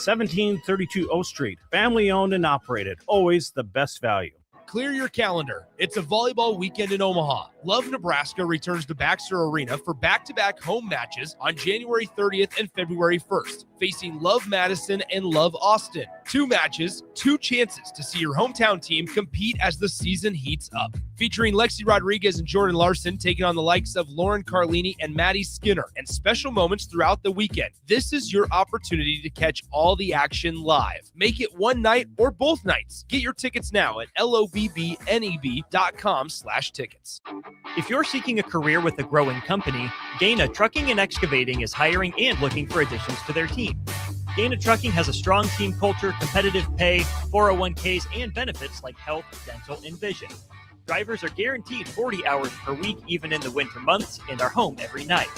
1732 O Street. Family owned and operated. Always the best value. Clear your calendar. It's a volleyball weekend in Omaha. Love Nebraska returns to Baxter Arena for back-to-back home matches on January 30th and February 1st, facing Love Madison and Love Austin. 2 matches, 2 chances to see your hometown team compete as the season heats up. Featuring Lexi Rodriguez and Jordan Larson taking on the likes of Lauren Carlini and Maddie Skinner, and special moments throughout the weekend. This is your opportunity to catch all the action live. Make it one night or both nights. Get your tickets now at lobbneb.com/tickets. If you're seeking a career with a growing company, Gaina Trucking and Excavating is hiring and looking for additions to their team. Gaina Trucking has a strong team culture, competitive pay, 401ks, and benefits like health, dental, and vision. Drivers are guaranteed 40 hours per week, even in the winter months, and are home every night.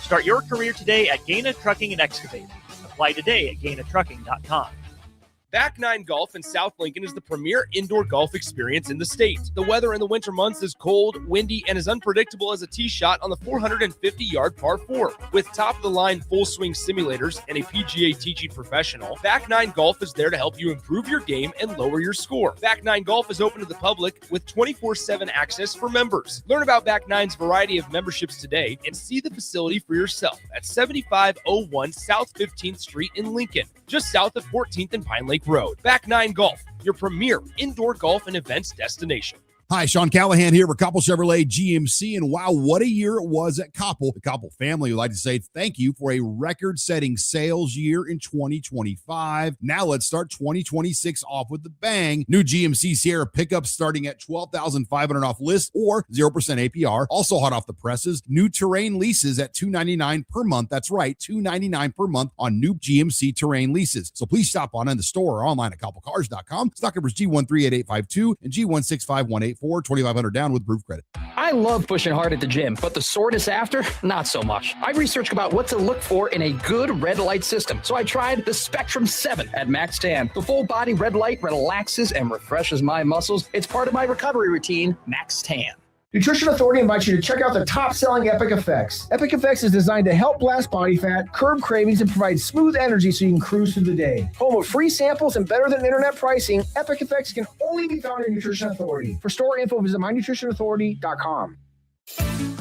Start your career today at Gaina Trucking and Excavating. Apply today at GainaTrucking.com. Back Nine Golf in South Lincoln is the premier indoor golf experience in the state. The weather in the winter months is cold, windy, and as unpredictable as a tee shot on the 450-yard par 4. With top-of-the-line full-swing simulators and a PGA teaching professional, Back Nine Golf is there to help you improve your game and lower your score. Back Nine Golf is open to the public with 24/7 access for members. Learn about Back Nine's variety of memberships today and see the facility for yourself at 7501 South 15th Street in Lincoln, just south of 14th and Pine Lake Road. Back Nine Golf, your premier indoor golf and events destination. Hi, Sean Callahan here for Koppel Chevrolet GMC, and wow, what a year it was at Koppel. The Koppel family would like to say thank you for a record-setting sales year in 2025. Now let's start 2026 off with the bang. New GMC Sierra pickups starting at $12,500 off list or 0% APR. Also hot off the presses, new Terrain leases at $299 per month. That's right, $299 per month on new GMC Terrain leases. So please stop on in the store or online at koppelcars.com. Stock numbers G138852 and G165184. 2,500 down with proof credit. I love pushing hard at the gym, but the soreness after, not so much. I researched about what to look for in a good red light system, so I tried the Spectrum 7 at Max Tan. The full body red light relaxes and refreshes my muscles. It's part of my recovery routine, Max Tan. Nutrition Authority invites you to check out the top-selling Epic Effects. Epic Effects is designed to help blast body fat, curb cravings, and provide smooth energy so you can cruise through the day. Home of free samples and better-than-internet pricing, Epic Effects can only be found in Nutrition Authority. For store info, visit mynutritionauthority.com.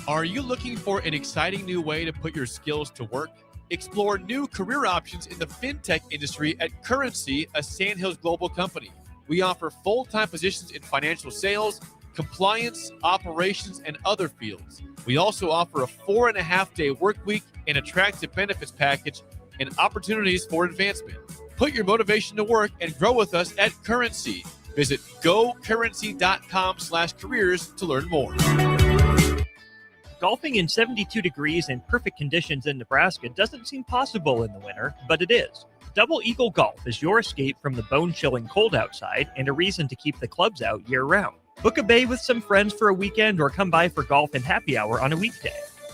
Are you looking for an exciting new way to put your skills to work? Explore new career options in the fintech industry at Currency, a Sandhills global company. We offer full-time positions in financial sales, compliance, operations, and other fields. We also offer a 4.5-day work week, an attractive benefits package, and opportunities for advancement. Put your motivation to work and grow with us at Currency. Visit gocurrency.com/careers to learn more. Golfing in 72 degrees and perfect conditions in Nebraska doesn't seem possible in the winter, but it is. Double Eagle Golf is your escape from the bone-chilling cold outside and a reason to keep the clubs out year-round. Book a bay with some friends for a weekend or come by for golf and happy hour on a weekday.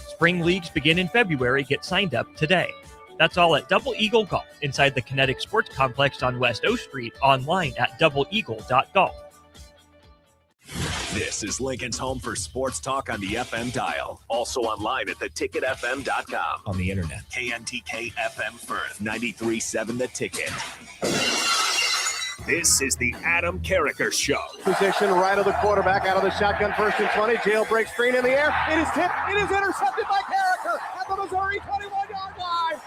Spring leagues begin in February. Get signed up today. That's all at Double Eagle Golf inside the Kinetic Sports Complex on West O Street, online at doubleeagle.golf. This is Lincoln's home for sports talk on the FM dial. Also online at theticketfm.com. On the internet. KNTK FM Firth, 93.7 The Ticket. This is the Adam Carriker Show. Position right of the quarterback, out of the shotgun, 1st and 20. Jailbreak screen in the air. It is tipped. It is intercepted by Carriker at the Missouri 21-yard line.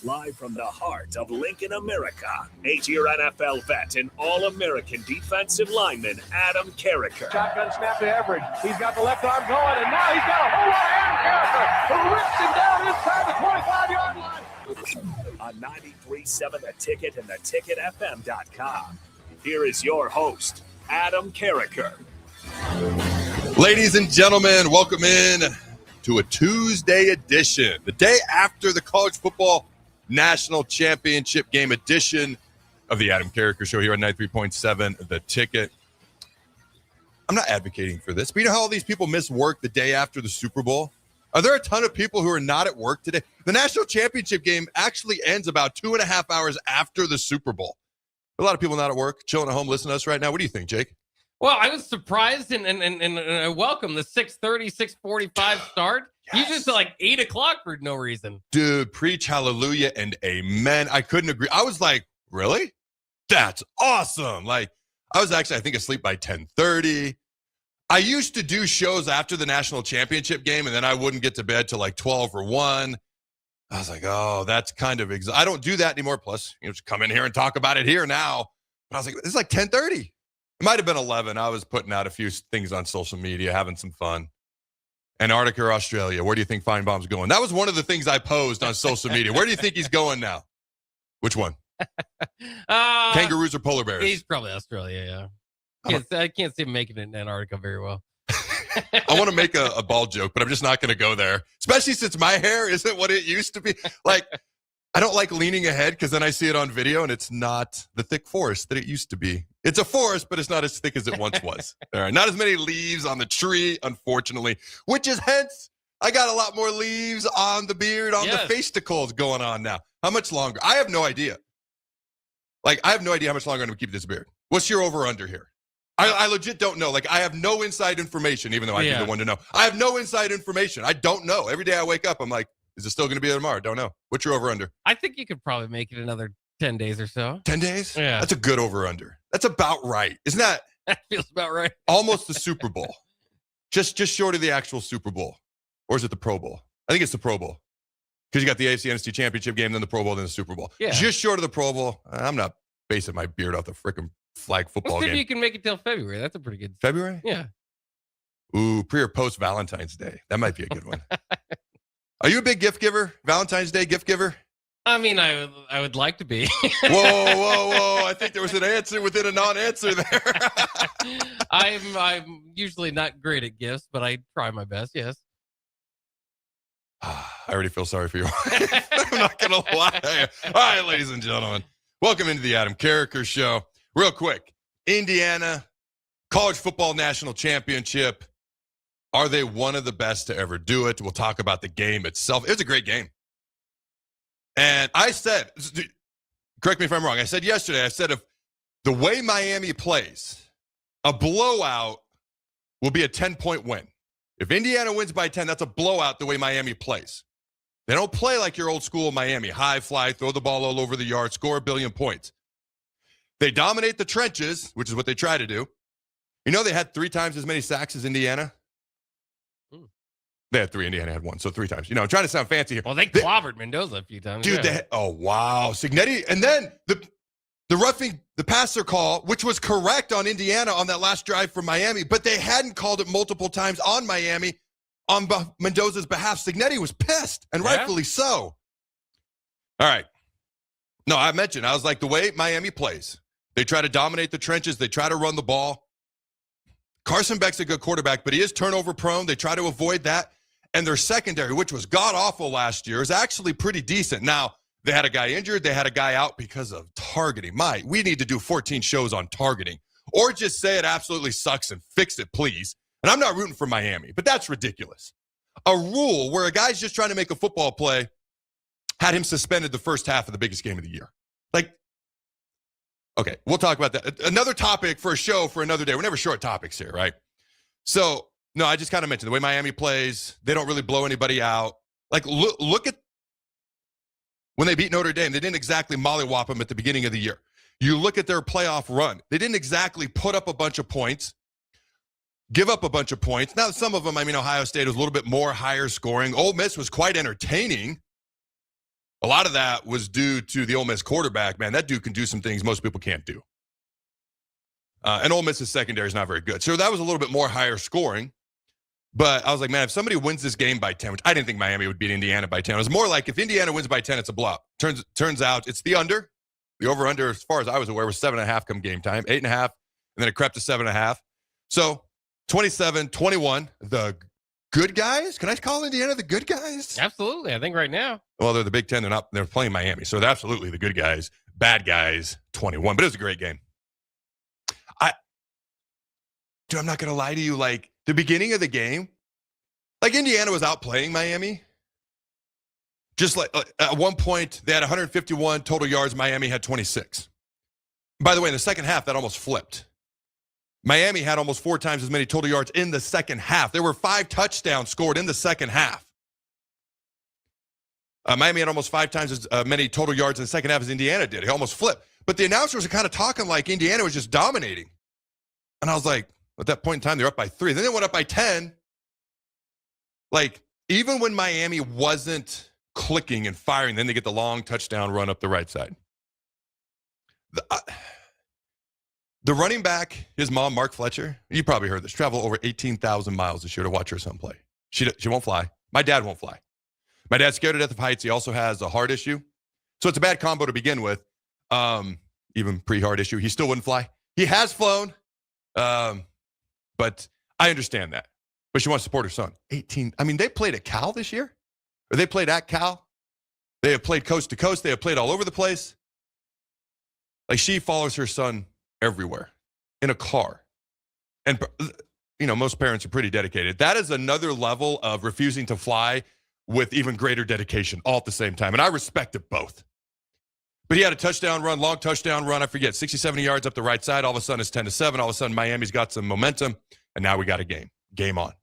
Live from the heart of Lincoln, America, 8-year NFL vet and All-American defensive lineman Adam Carriker. Shotgun snap to Everidge. He's got the left arm going, and now he's got a whole lot of Adam Carriker who rips him down inside the 25-yard line. On 93.7 The Ticket and theticketfm.com. Here is your host, Adam Carriker. Ladies and gentlemen, welcome in to a Tuesday edition, the day after the college football national championship game edition of the Adam Carriker Show here on 93.7 The Ticket. I'm not advocating for this, but you know how all these people miss work the day after the Super Bowl? Are there a ton of people who are not at work today? The national championship game actually ends about 2.5 hours after the Super Bowl. A lot of people not at work, chilling at home, listening to us right now. What do you think, Jake? Well, I was surprised and I welcome the 6:30, 6:45 start. Yes. Usually it's like 8 o'clock for no reason. Dude, preach hallelujah and amen. I couldn't agree. I was like, really? That's awesome. Like, I was actually, I think, asleep by 10:30. I used to do shows after the national championship game, and then I wouldn't get to bed till like 12 or 1. I was like, oh, that's kind of I don't do that anymore. Plus, just come in here and talk about it here now. But I was like, it's like 10:30. It might have been 11. I was putting out a few things on social media, having some fun. Antarctica or Australia, where do you think Feinbaum's going? That was one of the things I posed on social media. Where do you think he's going now? Which one? Kangaroos or polar bears? He's probably Australia, yeah. I can't see him making it in Antarctica very well. I want to make a ball joke, but I'm just not going to go there, especially since my hair isn't what it used to be. Like, I don't like leaning ahead because then I see it on video and it's not the thick forest that it used to be. It's a forest, but it's not as thick as it once was. All right, not as many leaves on the tree, unfortunately, which is hence I got a lot more leaves on the beard, on the fasticles going on now. How much longer? I have no idea. Like, I have no idea how much longer I'm going to keep this beard. What's your over-under here? I legit don't know. Like, I have no inside information, even though I'd be the one to know. I have no inside information. I don't know. Every day I wake up, I'm like, is it still going to be there tomorrow? Don't know. What's your over-under? I think you could probably make it another 10 days or so. 10 days? Yeah. That's a good over-under. That's about right. Isn't that? That feels about right. Almost the Super Bowl. Just short of the actual Super Bowl. Or is it the Pro Bowl? I think it's the Pro Bowl. Because you got the AFC NFC Championship game, then the Pro Bowl, then the Super Bowl. Yeah. Just short of the Pro Bowl. I'm not basing my beard off the freaking flag football game. You can make it till February. That's a pretty good. February? Yeah. Ooh, pre or post Valentine's Day. That might be a good one. Are you a big gift giver? Valentine's Day gift giver? I mean, I would like to be. Whoa. I think there was an answer within a non-answer there. I'm usually not great at gifts, but I try my best, yes. I already feel sorry for you. I'm not going to lie. All right, ladies and gentlemen. Welcome into the Adam Carriker Show. Real quick, Indiana, College Football National Championship. Are they one of the best to ever do it? We'll talk about the game itself. It was a great game. And I said, correct me if I'm wrong, I said yesterday, if the way Miami plays, a blowout will be a 10-point win. If Indiana wins by 10, that's a blowout the way Miami plays. They don't play like your old school Miami. High fly, throw the ball all over the yard, score a billion points. They dominate the trenches, which is what they try to do. You know they had 3 times as many sacks as Indiana? They had 3, Indiana had 1, so 3 times. You know, I'm trying to sound fancy here. Well, they clobbered Mendoza a few times. Dude, oh, wow. Signetti, and then the roughing, the passer call, which was correct on Indiana on that last drive from Miami, but they hadn't called it multiple times on Miami on Mendoza's behalf. Signetti was pissed, and rightfully so. All right. No, I mentioned, I was like, the way Miami plays, they try to dominate the trenches. They try to run the ball. Carson Beck's a good quarterback, but he is turnover prone. They try to avoid that. And their secondary, which was god-awful last year, is actually pretty decent. Now, they had a guy injured. They had a guy out because of targeting. We need to do 14 shows on targeting. Or just say it absolutely sucks and fix it, please. And I'm not rooting for Miami, but that's ridiculous. A rule where a guy's just trying to make a football play had him suspended the first half of the biggest game of the year. Like, okay, we'll talk about that. Another topic for a show for another day. We're never short topics here, right? So, no, I just kind of mentioned the way Miami plays. They don't really blow anybody out. Like, look at when they beat Notre Dame. They didn't exactly mollywop them at the beginning of the year. You look at their playoff run. They didn't exactly put up a bunch of points, give up a bunch of points. Now, some of them, I mean, Ohio State was a little bit more higher scoring. Ole Miss was quite entertaining. A lot of that was due to the Ole Miss quarterback. Man, that dude can do some things most people can't do. And Ole Miss's secondary is not very good. So that was a little bit more higher scoring. But I was like, man, if somebody wins this game by 10, which I didn't think Miami would beat Indiana by 10. It was more like if Indiana wins by 10, it's a blowout. Turns out it's the under. The over-under, as far as I was aware, was 7.5 come game time, 8.5, and then it crept to 7.5. So 27-21, the good guys? Can I call Indiana the good guys? Absolutely. I think right now. Well, they're the Big Ten. They're playing Miami. So they're absolutely the good guys. Bad guys, 21. But it was a great game. Dude, I'm not going to lie to you. Like, the beginning of the game, like Indiana was outplaying Miami. Just like at one point, they had 151 total yards. Miami had 26. By the way, in the second half, that almost flipped. Miami had almost 4 times as many total yards in the second half. There were 5 touchdowns scored in the second half. Miami had almost 5 times as many total yards in the second half as Indiana did. It almost flipped. But the announcers are kind of talking like Indiana was just dominating. And I was like, at that point in time, they're up by 3. Then they went up by 10. Like, even when Miami wasn't clicking and firing, then they get the long touchdown run up the right side. The running back, his mom, Mark Fletcher, you probably heard this, traveled over 18,000 miles this year to watch her son play. She won't fly. My dad won't fly. My dad's scared to death of heights. He also has a heart issue. So it's a bad combo to begin with. Even pre-heart issue. He still wouldn't fly. He has flown. But I understand that. But she wants to support her son. 18. I mean, they played at Cal this year. Or they played at Cal. They have played coast to coast. They have played all over the place. Like, she follows her son everywhere in a car. And, you know, most parents are pretty dedicated. That is another level of refusing to fly with even greater dedication all at the same time. And I respect it both. But he had a touchdown run, long touchdown run. I forget, 60, 70 yards up the right side. All of a sudden, it's 10-7. All of a sudden, Miami's got some momentum. And now we got a game. Game on.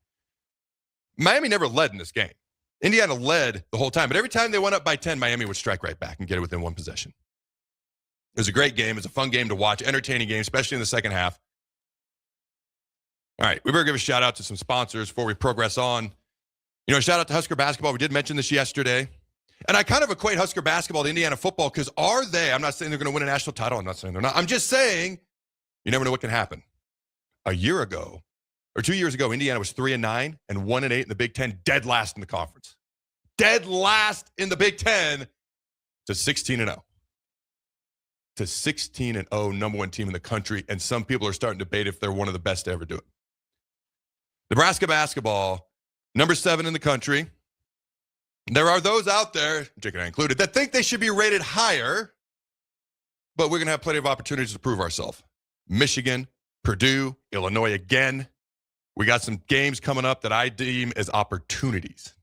Miami never led in this game. Indiana led the whole time. But every time they went up by 10, Miami would strike right back and get it within one possession. It was a great game. It was a fun game to watch, entertaining game, especially in the second half. All right, we better give a shout out to some sponsors before we progress on. You know, shout out to Husker basketball. We did mention this yesterday. And I kind of equate Husker basketball to Indiana football because are they? I'm not saying they're going to win a national title. I'm not saying they're not. I'm just saying you never know what can happen. A year ago, or 2 years ago, Indiana was 3-9 and 1-8 in the Big Ten, dead last in the conference. Dead last in the Big Ten to 16-0. To 16-0, number one team in the country, and some people are starting to debate if they're one of the best to ever do it. Nebraska basketball, number 7 in the country. There are those out there, Jake and I included, that think they should be rated higher, but we're going to have plenty of opportunities to prove ourselves. Michigan, Purdue, Illinois again. We got some games coming up that I deem as opportunities.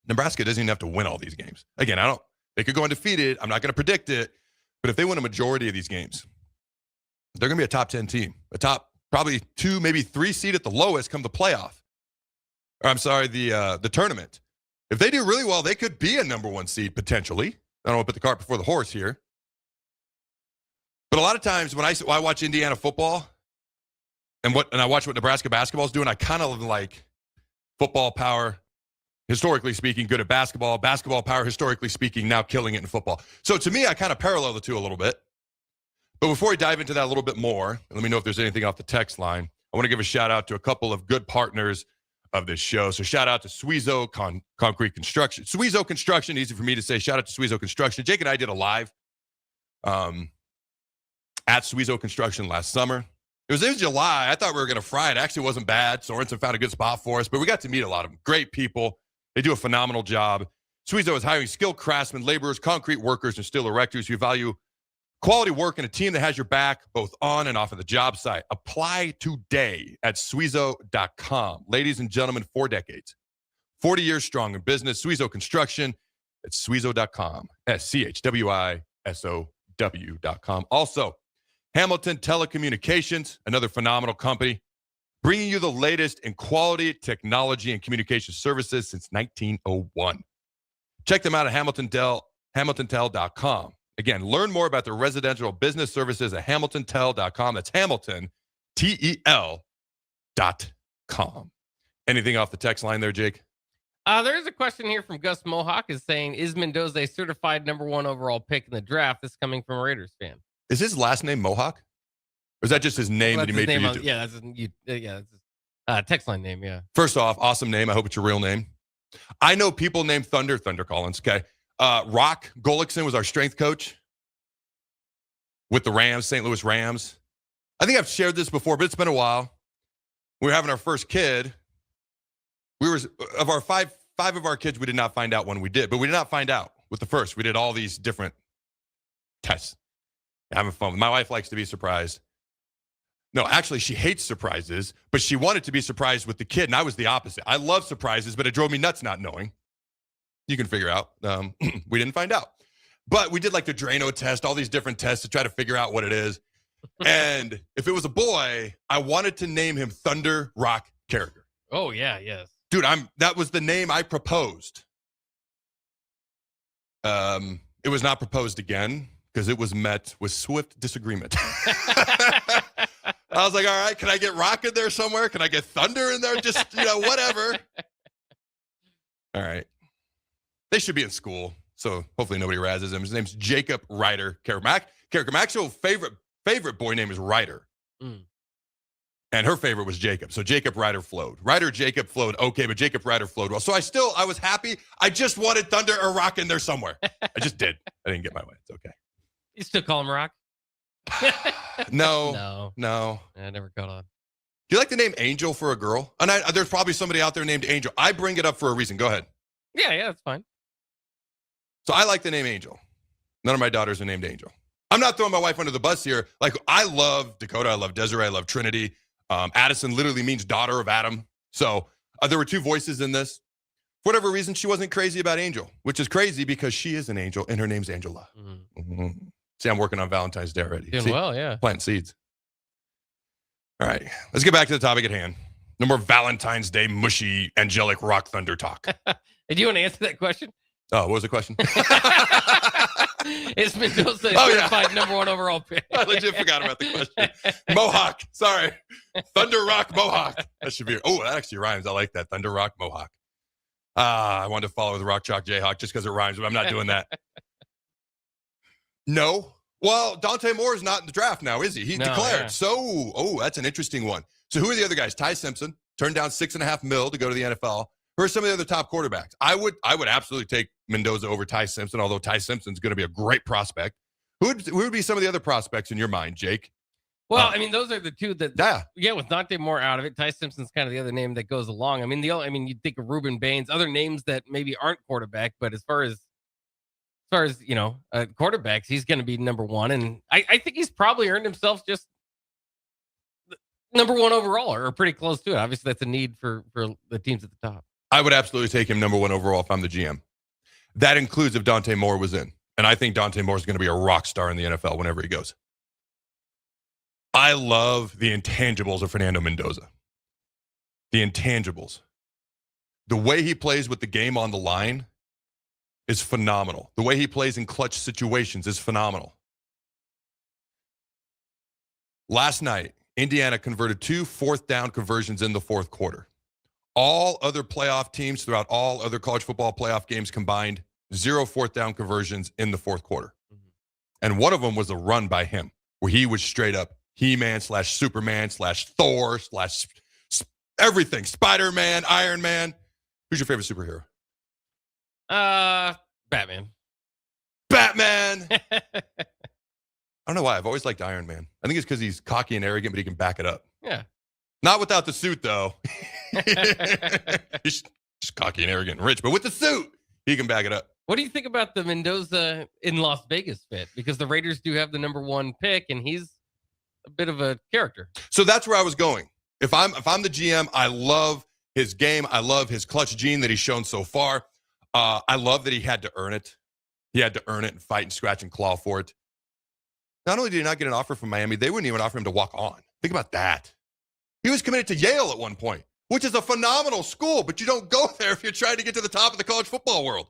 Nebraska doesn't even have to win all these games. Again, they could go undefeated. I'm not going to predict it. But if they win a majority of these games, they're going to be a top 10 team, a top probably 2, maybe 3 seed at the lowest come the playoff. Or I'm sorry, the tournament. If they do really well, they could be a number 1 seed potentially. I don't want to put the cart before the horse here. But a lot of times when I watch Indiana football and I watch what Nebraska basketball is doing, I kind of like football power. Historically speaking, good at basketball. Basketball power, historically speaking, now killing it in football. So to me, I kind of parallel the two a little bit. But before we dive into that a little bit more, let me know if there's anything off the text line. I want to give a shout out to a couple of good partners of this show. So shout out to Suizo Concrete Construction. Suizo Construction, easy for me to say. Shout out to Suizo Construction. Jake and I did a live at Suizo Construction last summer. It was in July. I thought we were going to fry it. Actually, it wasn't bad. Sorensen found a good spot for us, but we got to meet a lot of them. Great people. They do a phenomenal job. Suizo is hiring skilled craftsmen, laborers, concrete workers, and steel erectors who value quality work and a team that has your back both on and off of the job site. Apply today at Suizo.com. Ladies and gentlemen, 4 decades. 40 years strong in business. Suizo Construction at Suizo.com. SCHWISOW.com. Also, Hamilton Telecommunications, another phenomenal company, bringing you the latest in quality technology and communication services since 1901. Check them out at HamiltonTel.com. Again, learn more about their residential business services at HamiltonTel.com. That's HamiltonTel.com. Anything off the text line there, Jake? There's a question here from Gus Mohawk is saying, is Mendoza a certified number 1 overall pick in the draft? This is coming from a Raiders fan. Is his last name Mohawk? Or is that just his name that he made for YouTube? Yeah, that's his text line name, yeah. First off, awesome name. I hope it's your real name. I know people named Thunder Collins, okay? Rock Golickson was our strength coach with the Rams, St. Louis Rams. I think I've shared this before, but it's been a while. We were having our first kid. Of our five of our kids, we did not find out when we did, but we did not find out with the first. We did all these different tests. Having fun. My wife likes to be surprised. No, actually, she hates surprises, but she wanted to be surprised with the kid, and I was the opposite. I love surprises, but it drove me nuts not knowing. You can figure out. We didn't find out. But we did like the Drano test, all these different tests to try to figure out what it is. And if it was a boy, I wanted to name him Thunder Rock Carriker. Oh, yeah, yes. Dude, that was the name I proposed. It was not proposed again because it was met with swift disagreement. I was like, all right, can I get Rock in there somewhere? Can I get Thunder in there? Just, whatever. All right. They should be in school, so hopefully nobody razzes him. His name's Jacob Ryder Carriker. My actual favorite boy name is Ryder. And her favorite was Jacob. So Jacob Ryder flowed. Jacob flowed okay, but Jacob Ryder flowed well. So I was happy. I just wanted Thunder or Rock in there somewhere. I just did. I didn't get my way. It's okay. You still call him Rock? No. I never caught on. Do you like the name Angel for a girl? And there's probably somebody out there named Angel. I bring it up for a reason. Go ahead. Yeah, that's fine. So I like the name Angel. None of my daughters are named Angel. I'm not throwing my wife under the bus here. Like, I love Dakota. I love Desiree. I love Trinity. Addison literally means daughter of Adam. So there were two voices in this. For whatever reason, she wasn't crazy about Angel, which is crazy because she is an angel and her name's Angela. Mm-hmm. See, I'm working on Valentine's Day already. Doing well, yeah. Planting seeds. All right, let's get back to the topic at hand. No more Valentine's Day mushy, angelic rock thunder talk. Do you want to answer that question? Oh, what was the question? Is Mendoza certified number 1 overall pick? I legit forgot about the question. Mohawk. Sorry. Thunder Rock Mohawk. That should be. Oh, that actually rhymes. I like that. Thunder Rock Mohawk. I wanted to follow with Rock Chalk Jayhawk just because it rhymes, but I'm not doing that. No. Well, Dante Moore is not in the draft now, is he? He declared. Yeah. So, that's an interesting one. So who are the other guys? Ty Simpson turned down $6.5 million to go to the NFL. Who are some of the other top quarterbacks? I would absolutely take Mendoza over Ty Simpson, although Ty Simpson's going to be a great prospect. Who would be some of the other prospects in your mind, Jake? Well, I mean, those are the two that, with Dante Moore out of it, Ty Simpson's kind of the other name that goes along. I mean, you'd think of Reuben Baines, other names that maybe aren't quarterback, but as far as quarterbacks, he's going to be number 1, and I think he's probably earned himself just number 1 overall, or pretty close to it. Obviously, that's a need for the teams at the top. I would absolutely take him number 1 overall if I'm the GM. That includes if Dante Moore was in. And I think Dante Moore is going to be a rock star in the NFL whenever he goes. I love the intangibles of Fernando Mendoza. The intangibles. The way he plays with the game on the line is phenomenal. The way he plays in clutch situations is phenomenal. Last night, Indiana converted 2 fourth-down conversions in the fourth quarter. All other playoff teams throughout all other college football playoff games combined, 0 fourth-down conversions in the fourth quarter. Mm-hmm. And one of them was a run by him, where he was straight up He-Man / Superman / Thor / everything. Spider-Man, Iron Man. Who's your favorite superhero? Batman. I don't know why. I've always liked Iron Man. I think it's because he's cocky and arrogant, but he can back it up. Yeah. Not without the suit, though. He's just cocky and arrogant and rich, but with the suit, he can back it up. What do you think about the Mendoza in Las Vegas fit? Because the Raiders do have the number 1 pick, and he's a bit of a character. So that's where I was going. If I'm the GM, I love his game. I love his clutch gene that he's shown so far. I love that he had to earn it. He had to earn it and fight and scratch and claw for it. Not only did he not get an offer from Miami, they wouldn't even offer him to walk on. Think about that. He was committed to Yale at one point, which is a phenomenal school, but you don't go there if you're trying to get to the top of the college football world.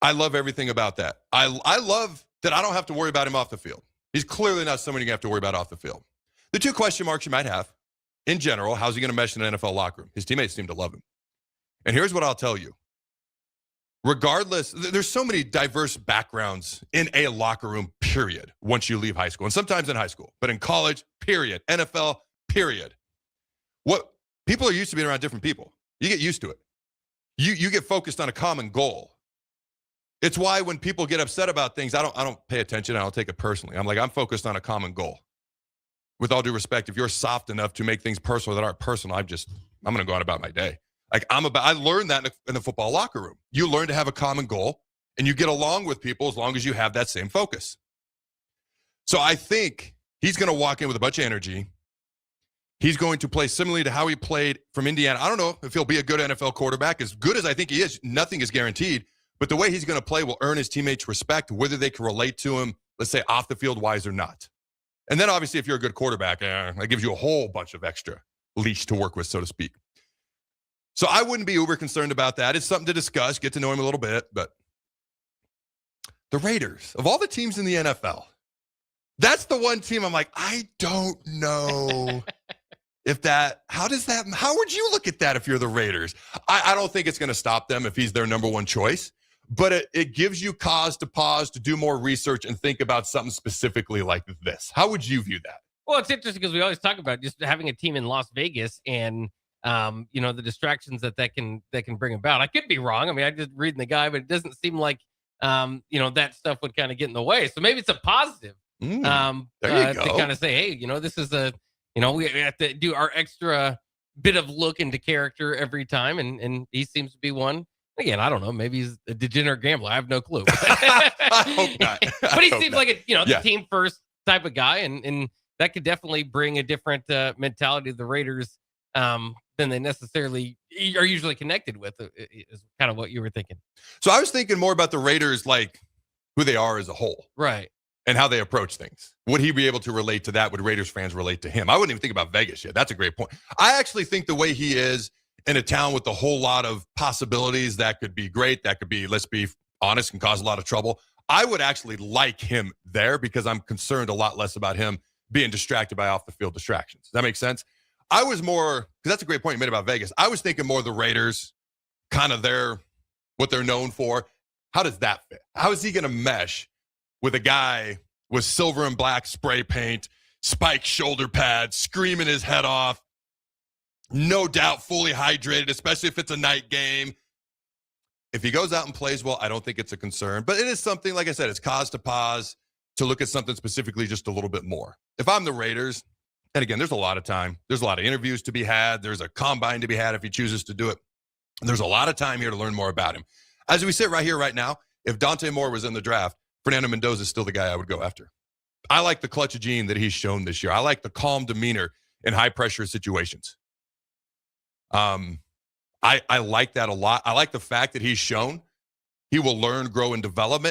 I love everything about that. I love that I don't have to worry about him off the field. He's clearly not someone you have to worry about off the field. The 2 question marks you might have, in general, how's he going to mesh in an NFL locker room? His teammates seem to love him. And here's what I'll tell you. Regardless, there's so many diverse backgrounds in a locker room, period, once you leave high school. And sometimes in high school, but in college, period. NFL, period. What people are used to being around different people. You get used to it. You get focused on a common goal. It's why when people get upset about things, I don't pay attention. I don't take it personally. I'm focused on a common goal. With all due respect, if you're soft enough to make things personal that aren't personal, I'm going to go on about my day. I learned that in the football locker room. You learn to have a common goal, and you get along with people as long as you have that same focus. So I think he's going to walk in with a bunch of energy. He's going to play similarly to how he played from Indiana. I don't know if he'll be a good NFL quarterback. As good as I think he is, nothing is guaranteed. But the way he's going to play will earn his teammates respect, whether they can relate to him, let's say, off the field wise or not. And then, obviously, if you're a good quarterback, that gives you a whole bunch of extra leash to work with, so to speak. So I wouldn't be uber concerned about that. It's something to discuss, get to know him a little bit. But The Raiders, of all the teams in the NFL, that's the one team I'm like, I don't know how would you look at that if you're the Raiders? I don't think it's going to stop them if he's their number one choice, but it gives you cause to pause, to do more research and think about something specifically like this. How would you view that? Well, it's interesting because we always talk about just having a team in Las Vegas and, the distractions that can bring about. I could be wrong. I mean, I just reading the guy, but it doesn't seem like, that stuff would kind of get in the way. So maybe it's a positive to kind of say, hey, this is we have to do our extra bit of look into character every time. And he seems to be one. Again, I don't know. Maybe he's a degenerate gambler. I have no clue. I hope not. But he seems like the team first type of guy. And that could definitely bring a different mentality to the Raiders than they necessarily are usually connected with, is kind of what you were thinking. So I was thinking more about the Raiders, like who they are as a whole. Right. And how they approach things. Would he be able to relate to that? Would Raiders fans relate to him? I wouldn't even think about Vegas yet. That's a great point. I actually think the way he is in a town with a whole lot of possibilities, that could be great. That could be, let's be honest, can cause a lot of trouble. I would actually like him there because I'm concerned a lot less about him being distracted by off the field distractions. Does that make sense? I was more, because that's a great point you made about Vegas. I was thinking more the Raiders, kind of what they're known for. How does that fit? How is he going to mesh with a guy with silver and black spray paint, spiked shoulder pads, screaming his head off, no doubt fully hydrated, especially if it's a night game? If he goes out and plays well, I don't think it's a concern. But it is something, like I said, it's cause to pause, to look at something specifically just a little bit more. If I'm the Raiders, and again, there's a lot of time. There's a lot of interviews to be had. There's a combine to be had if he chooses to do it. There's a lot of time here to learn more about him. As we sit right here, right now, if Dante Moore was in the draft, Fernando Mendoza is still the guy I would go after. I like the clutch of gene that he's shown this year. I like the calm demeanor in high-pressure situations. I like that a lot. I like the fact that he's shown he will learn, grow, and develop.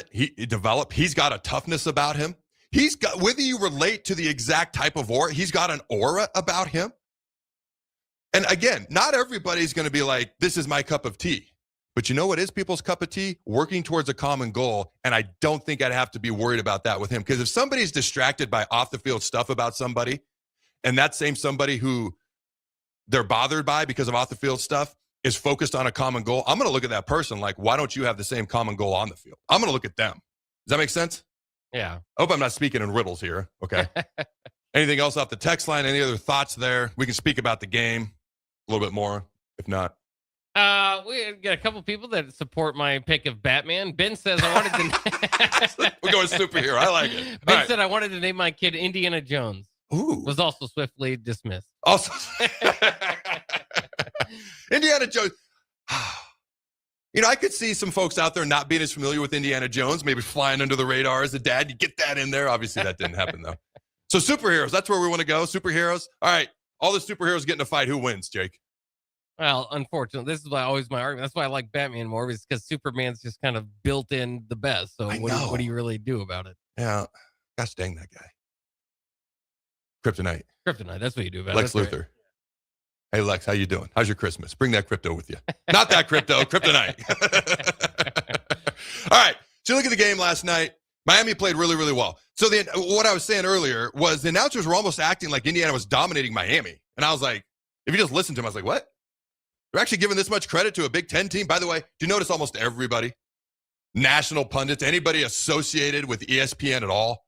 He's got a toughness about him. He's got, whether you relate to the exact type of aura, he's got an aura about him. And again, not everybody's going to be like, this is my cup of tea. But you know what is people's cup of tea? Working towards a common goal. And I don't think I'd have to be worried about that with him. Because if somebody's distracted by off-the-field stuff about somebody, and that same somebody who they're bothered by because of off-the-field stuff is focused on a common goal, I'm going to look at that person like, why don't you have the same common goal on the field? I'm going to look at them. Does that make sense? Yeah. I hope I'm not speaking in riddles here. Okay. Anything else off the text line? Any other thoughts there? We can speak about the game a little bit more, if not. We got a couple people that support my pick of Batman. Ben says I wanted to. We're going superhero. I like it. Ben said I wanted to name my kid Indiana Jones. Ooh. Was also swiftly dismissed. Also, Indiana Jones. I could see some folks out there not being as familiar with Indiana Jones, maybe flying under the radar as a dad. You get that in there. Obviously, that didn't happen, though. So superheroes, that's where we want to go. Superheroes. All right. All the superheroes get in a fight. Who wins, Jake? Well, unfortunately, this is always my argument. That's why I like Batman more, is because Superman's just kind of built in the best. So what do you really do about it? Yeah. Gosh dang that guy. Kryptonite. That's what you do about Lex it. Lex Luthor. Right. Hey, Lex, how you doing? How's your Christmas? Bring that crypto with you. Not that crypto, Kryptonite. All right. So look at the game last night. Miami played really, really well. So what I was saying earlier was the announcers were almost acting like Indiana was dominating Miami. And I was like, if you just listen to them, I was like, what? They're actually giving this much credit to a Big Ten team? By the way, do you notice almost everybody, national pundits, anybody associated with ESPN at all,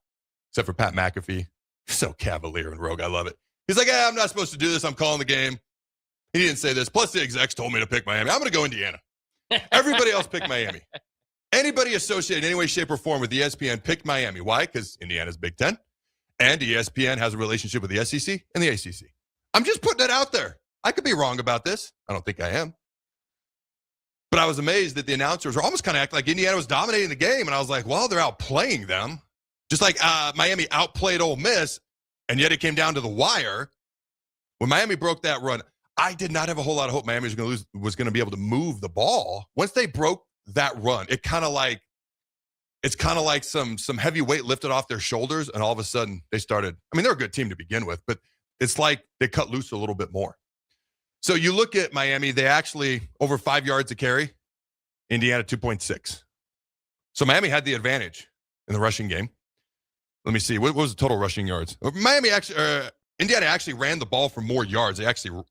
except for Pat McAfee, so cavalier and rogue. I love it. He's like, I'm not supposed to do this. I'm calling the game. He didn't say this. Plus, the execs told me to pick Miami. I'm going to go Indiana. Everybody else picked Miami. Anybody associated in any way, shape, or form with ESPN picked Miami. Why? Because Indiana's Big Ten, and ESPN has a relationship with the SEC and the ACC. I'm just putting it out there. I could be wrong about this. I don't think I am. But I was amazed that the announcers were almost kind of acting like Indiana was dominating the game. And I was like, well, they're outplaying them. Just like Miami outplayed Ole Miss, and yet it came down to the wire. When Miami broke that run, I did not have a whole lot of hope Miami was going to be able to move the ball. Once they broke that run, it's kind of like some heavy weight lifted off their shoulders, and all of a sudden they started. I mean, they're a good team to begin with, but it's like they cut loose a little bit more. So you look at Miami, they actually over 5 yards a carry. Indiana 2.6. So Miami had the advantage in the rushing game. Let me see. What was the total rushing yards? Indiana actually ran the ball for more yards.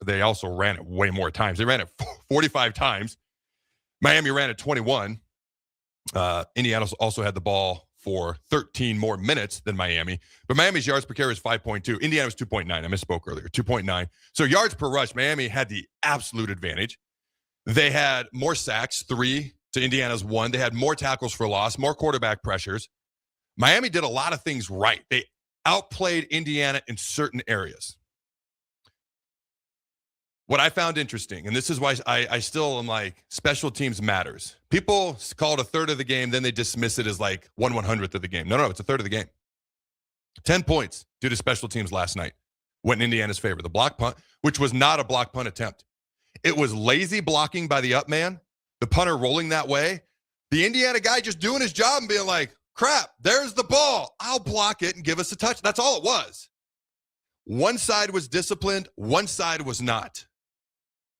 They also ran it way more times. They ran it 45 times. Miami ran it 21. Indiana also had the ball for 13 more minutes than Miami. But Miami's yards per carry was 5.2. Indiana was 2.9. I misspoke earlier. 2.9. So yards per rush, Miami had the absolute advantage. They had more sacks, 3 to Indiana's 1. They had more tackles for loss, more quarterback pressures. Miami did a lot of things right. They outplayed Indiana in certain areas. What I found interesting, and this is why I still am like, special teams matters. People call it a third of the game, then they dismiss it as like 1/100th of the game. No, it's a third of the game. 10 points due to special teams last night went in Indiana's favor. The block punt, which was not a block punt attempt. It was lazy blocking by the up man, the punter rolling that way, the Indiana guy just doing his job and being like, crap, there's the ball. I'll block it and give us a touch. That's all it was. One side was disciplined, one side was not.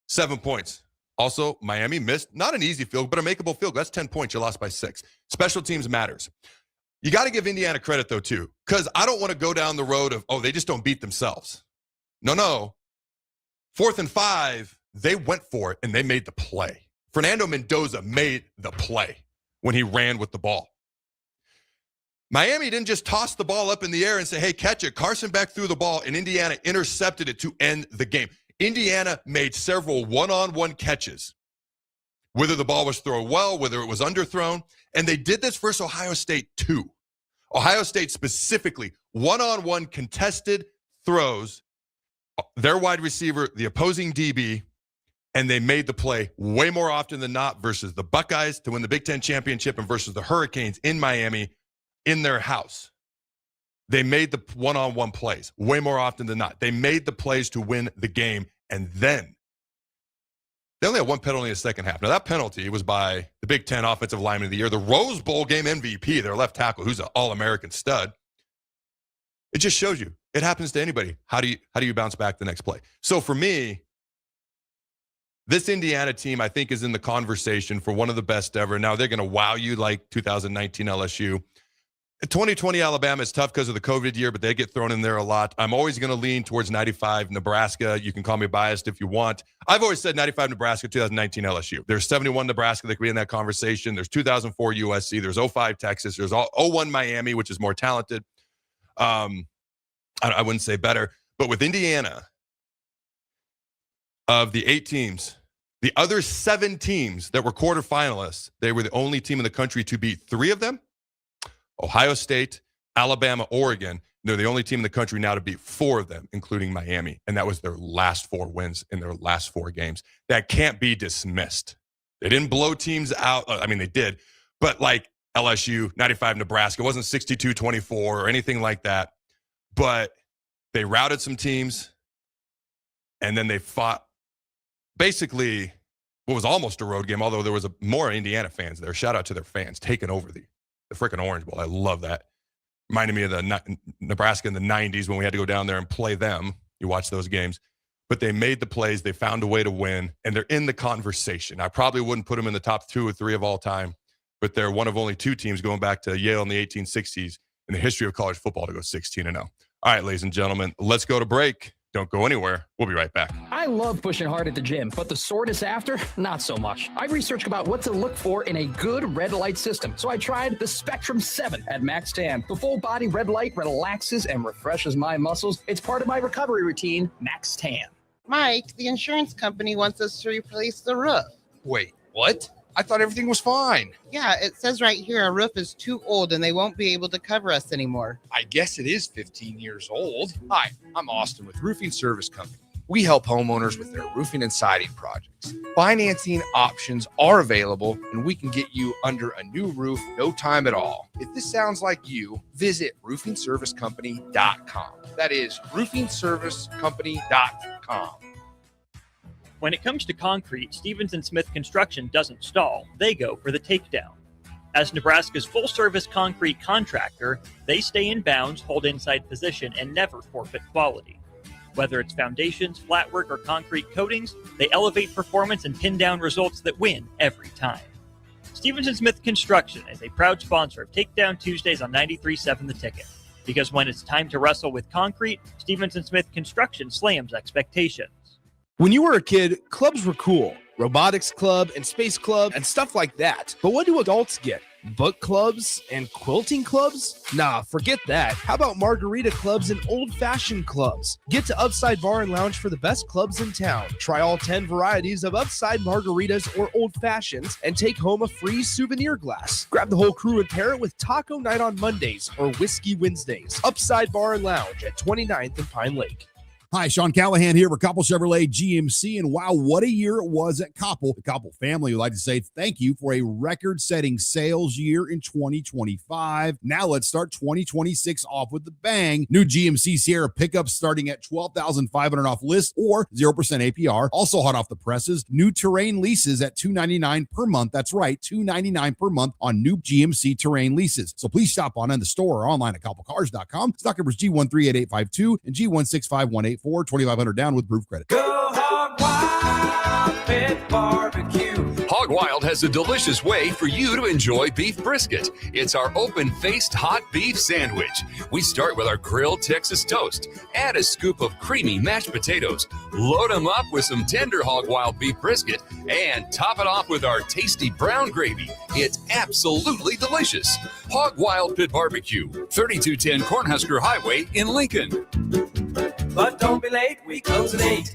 7 points. Also, Miami missed, not an easy field, but a makeable field goal. That's 10 points. You lost by 6. Special teams matters. You got to give Indiana credit, though, too, because I don't want to go down the road of, they just don't beat themselves. No. 4th and 5, they went for it, and they made the play. Fernando Mendoza made the play when he ran with the ball. Miami didn't just toss the ball up in the air and say, hey, catch it. Carson Beck threw the ball, and Indiana intercepted it to end the game. Indiana made several one-on-one catches, whether the ball was thrown well, whether it was underthrown, and they did this versus Ohio State too. Ohio State specifically, one-on-one contested throws, their wide receiver, the opposing DB, and they made the play way more often than not versus the Buckeyes to win the Big Ten championship and versus the Hurricanes in Miami in their house. They made the one-on-one plays way more often than not. They made the plays to win the game, and then they only had one penalty in the second half. Now, that penalty was by the Big Ten Offensive Lineman of the Year, the Rose Bowl game MVP, their left tackle, who's an All-American stud. It just shows you. It happens to anybody. How do you bounce back the next play? So for me, this Indiana team, I think, is in the conversation for one of the best ever. Now, they're going to wow you like 2019 LSU. 2020 Alabama is tough because of the COVID year, but they get thrown in there a lot. I'm always going to lean towards 95 Nebraska. You can call me biased if you want. I've always said 95 Nebraska, 2019 LSU. There's 71 Nebraska that could be in that conversation. There's 2004 USC. There's 05 Texas. There's 01 Miami, which is more talented. I wouldn't say better. But with Indiana, of the 8 teams, the other 7 teams that were quarterfinalists, they were the only team in the country to beat 3 of them. Ohio State, Alabama, Oregon. They're the only team in the country now to beat 4 of them, including Miami. And that was their last 4 wins in their last 4 games. That can't be dismissed. They didn't blow teams out. I mean, they did. But like LSU, 95 Nebraska, it wasn't 62-24 or anything like that. But they routed some teams. And then they fought basically what was almost a road game, although there was more Indiana fans there. Shout out to their fans taking over the freaking Orange Bowl. I love that. Reminded me of the Nebraska in the 90s when we had to go down there and play them. You watch those games. But they made the plays. They found a way to win, and they're in the conversation. I probably wouldn't put them in the top 2 or 3 of all time, but they're one of only 2 teams going back to Yale in the 1860s in the history of college football to go 16-0. All right, ladies and gentlemen, let's go to break. Don't go anywhere. We'll be right back. I love pushing hard at the gym, but the soreness after, not so much. I researched about what to look for in a good red light system, so I tried the Spectrum 7 at Max Tan. The full body red light relaxes and refreshes my muscles. It's part of my recovery routine, Max Tan. Mike, the insurance company wants us to replace the roof. Wait, what? I thought everything was fine. Yeah, it says right here our roof is too old and they won't be able to cover us anymore. I guess it is 15 years old. Hi, I'm Austin with Roofing Service Company. We help homeowners with their roofing and siding projects. Financing options are available, and we can get you under a new roof no time at all. If this sounds like you, visit roofingservicecompany.com. That is roofingservicecompany.com. When it comes to concrete, Stevens & Smith Construction doesn't stall. They go for the takedown. As Nebraska's full-service concrete contractor, they stay in bounds, hold inside position, and never forfeit quality. Whether it's foundations, flatwork, or concrete coatings, they elevate performance and pin down results that win every time. Stevenson Smith Construction is a proud sponsor of Takedown Tuesdays on 93.7 The Ticket. Because when it's time to wrestle with concrete, Stevenson Smith Construction slams expectations. When you were a kid, clubs were cool. Robotics club and space club and stuff like that. But what do adults get? Book clubs and quilting clubs? Nah, forget that. How about margarita clubs and old-fashioned clubs? Get to Upside Bar and Lounge for the best clubs in town. Try all 10 varieties of Upside margaritas or old-fashions and take home a free souvenir glass. Grab the whole crew and pair it with Taco Night on Mondays or Whiskey Wednesdays. Upside Bar and Lounge at 29th and Pine Lake. Hi, Sean Callahan here for Koppel Chevrolet GMC, and wow, what a year it was at Koppel. The Koppel family would like to say thank you for a record-setting sales year in 2025. Now let's start 2026 off with the bang. New GMC Sierra pickups starting at $12,500 off list or 0% APR. Also hot off the presses, new Terrain leases at $299 per month. That's right, $299 per month on new GMC Terrain leases. So please stop on in the store or online at koppelcars.com. Stock numbers G138852 and G165184. 2,500 down with proof credit. Go Hog Wild Pit Barbecue. Hog Wild has a delicious way for you to enjoy beef brisket. It's our open-faced hot beef sandwich. We start with our grilled Texas toast. Add a scoop of creamy mashed potatoes. Load them up with some tender Hog Wild beef brisket and top it off with our tasty brown gravy. It's absolutely delicious. Hog Wild Pit Barbecue, 3210 Cornhusker Highway in Lincoln. But don't be late, we close at 8.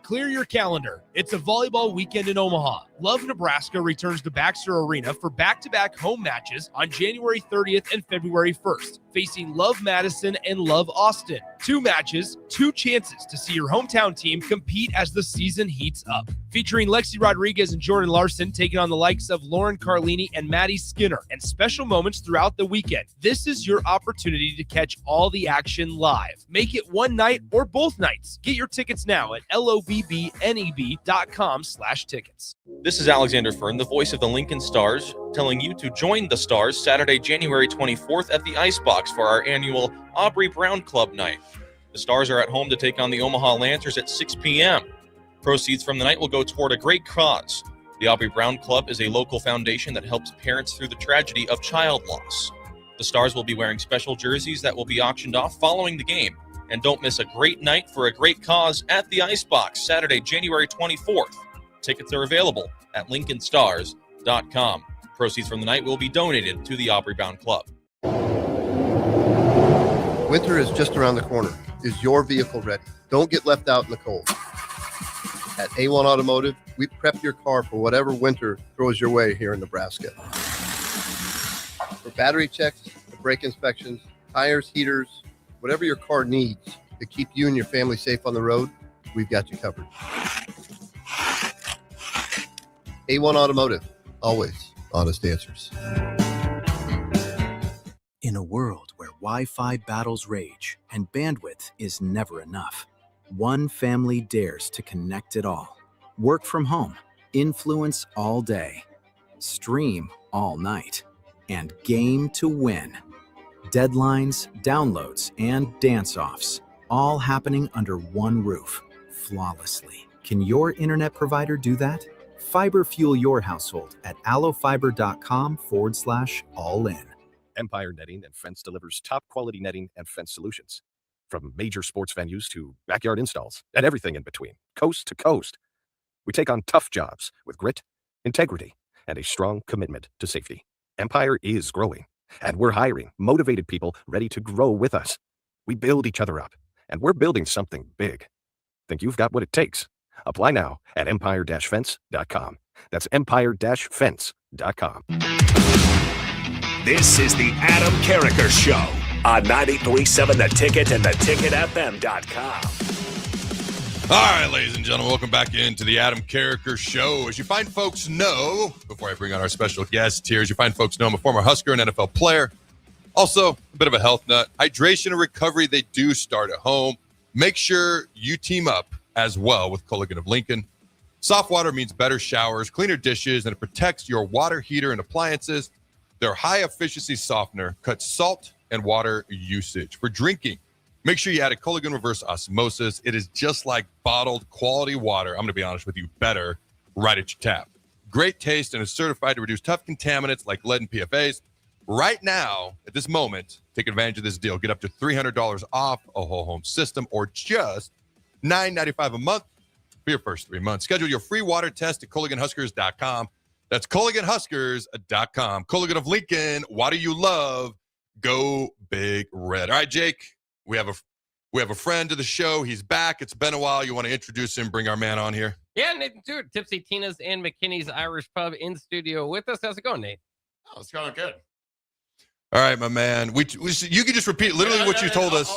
Clear your calendar. It's a volleyball weekend in Omaha. Love Nebraska returns to Baxter Arena for back-to-back home matches on January 30th and February 1st, facing Love Madison and Love Austin. 2 matches, 2 chances to see your hometown team compete as the season heats up. Featuring Lexi Rodriguez and Jordan Larson taking on the likes of Lauren Carlini and Maddie Skinner, and special moments throughout the weekend. This is your opportunity to catch all the action live. Make it one night or both nights. Get your tickets now at lobbneb.com/tickets. This is Alexander Fern, the voice of the Lincoln Stars, telling you to join the Stars Saturday, January 24th at the Icebox for our annual Aubrey Brown Club night. The Stars are at home to take on the Omaha Lancers at 6 p.m. Proceeds from the night will go toward a great cause. The Aubrey Brown Club is a local foundation that helps parents through the tragedy of child loss. The Stars will be wearing special jerseys that will be auctioned off following the game. And don't miss a great night for a great cause at the Icebox, Saturday, January 24th. Tickets are available at lincolnstars.com. Proceeds from the night will be donated to the Aubrey Brown Club. Winter is just around the corner. Is your vehicle ready? Don't get left out in the cold. At A1 Automotive, we prep your car for whatever winter throws your way here in Nebraska. For battery checks, brake inspections, tires, heaters, whatever your car needs to keep you and your family safe on the road, we've got you covered. A1 Automotive, always honest answers. In a world where Wi-Fi battles rage and bandwidth is never enough, one family dares to connect it all. Work from home, influence all day, stream all night, and game to win. Deadlines, downloads, and dance-offs, all happening under one roof, flawlessly. Can your internet provider do that? Fiber fuel your household at allofiber.com/all-in. Empire Netting and Fence delivers top-quality netting and fence solutions. From major sports venues to backyard installs and everything in between, coast to coast. We take on tough jobs with grit, integrity, and a strong commitment to safety. Empire is growing, and we're hiring motivated people ready to grow with us. We build each other up, and we're building something big. Think you've got what it takes? Apply now at empire-fence.com. That's empire-fence.com. This is the Adam Carriker Show on 93.7 The Ticket and theticketfm.com. All right, ladies and gentlemen, welcome back into the Adam Carriker Show. As you find folks know, before I bring on our special guest here, as you find folks know, I'm a former Husker and NFL player. Also, a bit of a health nut. Hydration and recovery, they do start at home. Make sure you team up as well with Culligan of Lincoln. Soft water means better showers, cleaner dishes, and it protects your water heater and appliances. Their high-efficiency softener cuts salt and water usage. For drinking, make sure you add a Culligan Reverse Osmosis. It is just like bottled quality water. I'm going to be honest with you, better right at your tap. great taste and is certified to reduce tough contaminants like lead and PFAs. Right now, at this moment, take advantage of this deal. Get up to $300 off a whole home system or just $9.95 a month for your first 3 months. Schedule your free water test at ColliganHuskers.com. That's ColliganHuskers.com. Colligan of Lincoln, why do you love? Go Big Red. All right, Jake, we have a friend of the show. He's back. It's been a while. You want to introduce him, bring our man on here? Yeah, Nathan Stewart, Tipsy Tina's and McKinney's Irish Pub in studio with us. How's it going, Nate? Oh, it's going good. All right, my man. You can just repeat literally what you told us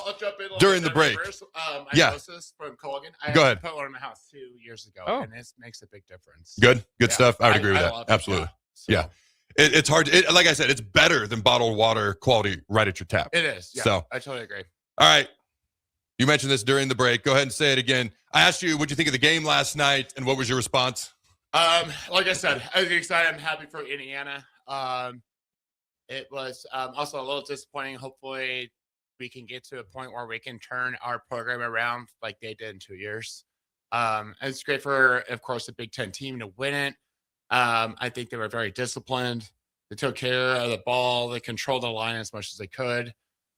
during the break. I noticed this from Colligan. Go ahead. I put one in my house 2 years ago, and this makes a big difference. Good stuff. I would agree with that. Absolutely. Yeah. It's hard. Like I said, it's better than bottled water quality right at your tap. It is. Yeah, so I totally agree. All right. You mentioned this during the break. Go ahead and say it again. I asked you what you think of the game last night, and what was your response? Like I said, I was excited. I'm happy for Indiana. It was also a little disappointing. Hopefully, we can get to a point where we can turn our program around like they did in 2 years. It's great for, of course, the Big Ten team to win it. I think they were very disciplined. They took care of the ball. They controlled the line as much as they could.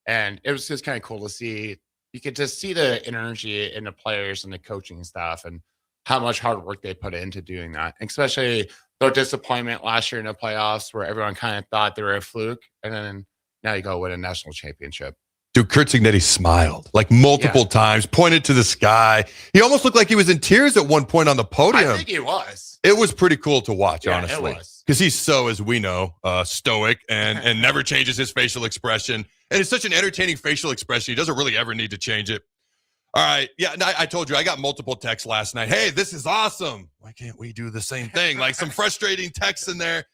And it was just kind of cool to see. You could just see the energy in the players and the coaching staff and how much hard work they put into doing that, especially their disappointment last year in the playoffs where everyone kind of thought they were a fluke. And then now you go win a national championship. Dude, Kurt Cignetti smiled like multiple times, pointed to the sky. He almost looked like he was in tears at one point on the podium. I think he was. It was pretty cool to watch, honestly. It was. Because he's so, as we know, stoic and never changes his facial expression. And it's such an entertaining facial expression. He doesn't really ever need to change it. All right. Yeah, I told you, I got multiple texts last night. Hey, this is awesome. Why can't we do the same thing? Like some frustrating texts in there.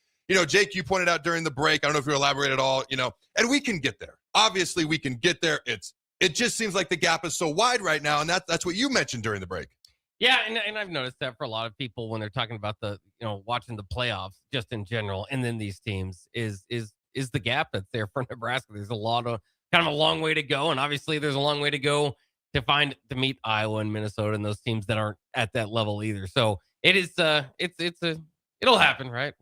Jake, you pointed out during the break. I don't know if you elaborate at all, and we can get there. Obviously, we can get there. It just seems like the gap is so wide right now, and that's what you mentioned during the break. Yeah, and I've noticed that for a lot of people when they're talking about watching the playoffs just in general, and then these teams is the gap that's there for Nebraska. There's a lot of kind of a long way to go, and obviously there's a long way to go to meet Iowa and Minnesota and those teams that aren't at that level either. So it is it'll happen, right?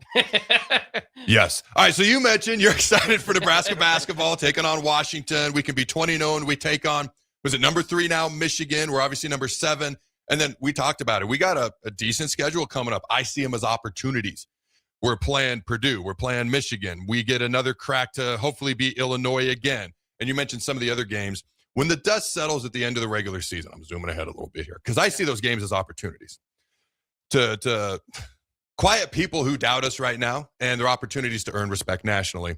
Yes. All right. So you mentioned you're excited for Nebraska basketball taking on Washington. We can be 20-0 and we take on, was it number 3 now, Michigan? We're obviously number 7. And then we talked about it. We got a decent schedule coming up. I see them as opportunities. We're playing Purdue. We're playing Michigan. We get another crack to hopefully beat Illinois again. And you mentioned some of the other games. When the dust settles at the end of the regular season, I'm zooming ahead a little bit here because I see those games as opportunities to quiet people who doubt us right now, and their opportunities to earn respect nationally.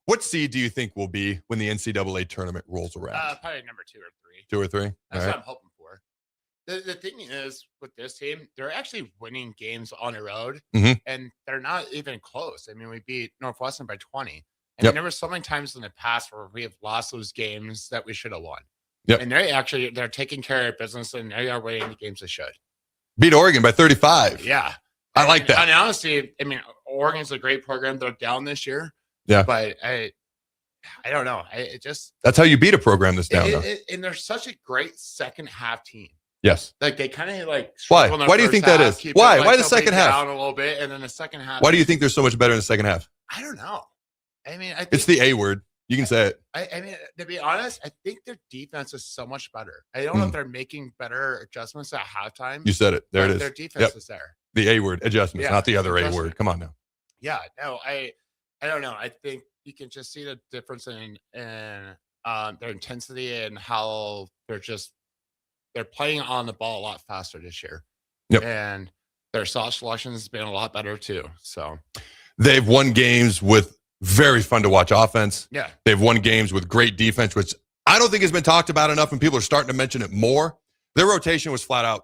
What seed do you think will be when the NCAA tournament rolls around? Probably number 2 or 3. 2 or 3? That's what I'm hoping for. The thing is, with this team, they're actually winning games on the road, and they're not even close. I mean, we beat Northwestern by 20. And there were so many times in the past where we have lost those games that we should have won. Yep. And they're taking care of business, and they are winning the games they should. Beat Oregon by 35. Yeah. I like that. And honestly, I mean, Oregon's a great program. They're down this year. Yeah. But I don't know. That's how you beat a program that's down, though. And they're such a great second half team. Yes. Like they kind of like. Why? Why do you think that is? Why? Why the second half? Down a little bit, and then the second half. Why do you think they're so much better in the second half? I don't know. I mean, It's the A word. You can say it. I mean, to be honest, I think their defense is so much better. I don't know if they're making better adjustments at halftime. You said it. There it is. Their defense is there. The A word, adjustments, not the other A word. Come on now. Yeah, no, I don't know. I think you can just see the difference in their intensity and how they're playing on the ball a lot faster this year. Yep. And their shot selection has been a lot better too. So they've won games with very fun to watch offense. Yeah. They've won games with great defense, which I don't think has been talked about enough, and people are starting to mention it more. Their rotation was flat out.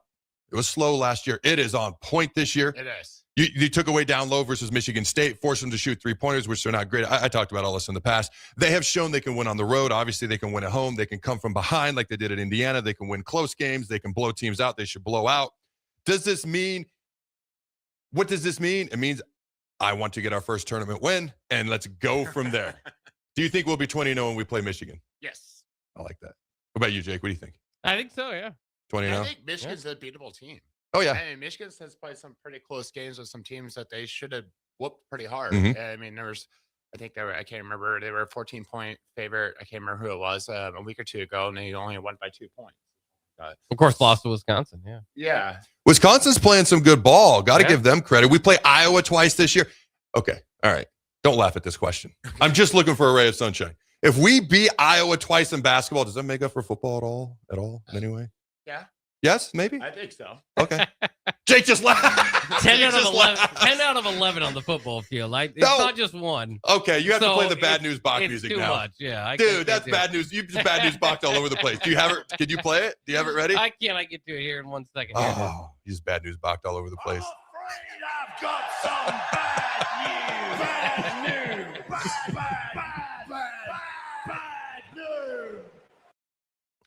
It was slow last year. It is on point this year. It is. You took away down low versus Michigan State, forced them to shoot 3-pointers, which they're not great. I talked about all this in the past. They have shown they can win on the road. Obviously, they can win at home. They can come from behind like they did at Indiana. They can win close games. They can blow teams out. They should blow out. What does this mean? It means I want to get our first tournament win, and let's go from there. Do you think we'll be 20-0 when we play Michigan? Yes. I like that. What about you, Jake? What do you think? I think so, yeah. 20-0? I think Michigan's a beatable team. Oh, yeah. I mean, Michigan has played some pretty close games with some teams that they should have whooped pretty hard. Mhm. I mean, I think I can't remember, they were a 14-point favorite. I can't remember who it was a week or two ago, and they only won by 2 points. Of course, lost to Wisconsin. Yeah. Yeah. Wisconsin's playing some good ball. Got to Yeah. give them credit. We play Iowa twice this year. Okay. All right. Don't laugh at this question. I'm just looking for a ray of sunshine. If we beat Iowa twice in basketball, does that make up for football at all? In any way? Yeah. Yes, maybe? I think so. Okay. Jake just laughed. 10 Jake out of just 11. laughed. 10 out of 11 on the football field. It's No. not just one. Okay, you have to So play the bad news Bach it's music too now. much. Yeah, Dude, that's bad news. You just bad news Bach all over the place. Do you have it? Can you play it? Do you have it ready? I can't. I get to it here in 1 second. Oh, he's bad news Bach all over the place. I've got some bad news. Bad news.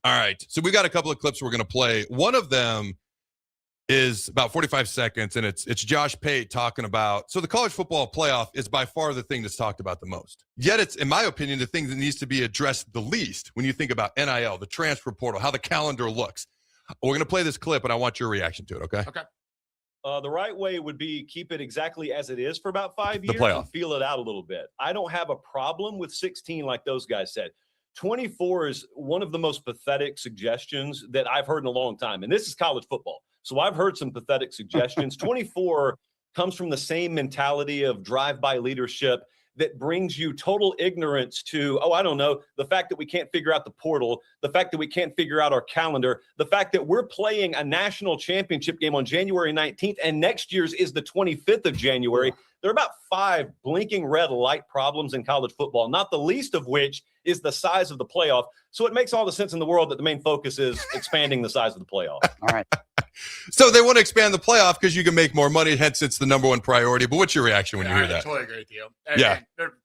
All right. So we got a couple of clips we're going to play. One of them is about 45 seconds, and it's Josh Pate talking about, so the college football playoff is by far the thing that's talked about the most. Yet it's, in my opinion, the thing that needs to be addressed the least when you think about NIL, the transfer portal, how the calendar looks. We're going to play this clip, and I want your reaction to it, okay? Okay. The right way would be keep it exactly as it is for about 5 years playoff. and feel it out a little bit. I don't have a problem with 16 like those guys said. 24 is one of the most pathetic suggestions that I've heard in a long time. And this is college football. So I've heard some pathetic suggestions. 24 comes from the same mentality of drive-by leadership that brings you total ignorance to, I don't know, the fact that we can't figure out the portal, the fact that we can't figure out our calendar, the fact that we're playing a national championship game on January 19th, and next year's is the 25th of January. There are about 5 blinking red light problems in college football, not the least of which is the size of the playoff. So it makes all the sense in the world that the main focus is expanding the size of the playoff. All right. So they want to expand the playoff because you can make more money, hence it's the number one priority. But what's your reaction when you hear I that? totally agree with you. Yeah.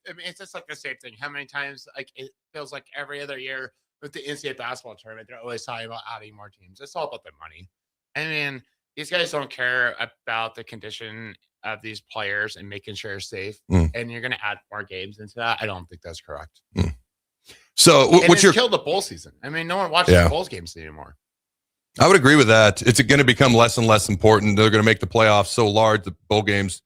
It's just like the same thing. How many times, like, it feels like every other year with the NCAA basketball tournament, they're always talking about adding more teams. It's all about the money. I mean, these guys don't care about the condition of these players and making sure they're safe. And you're going to add more games into that. I don't think that's correct. So What's your killed the bowl season? I mean, no one watches the bowl games anymore. I would agree with that. It's going to become less and less important. They're going to make the playoffs so large, the bowl games,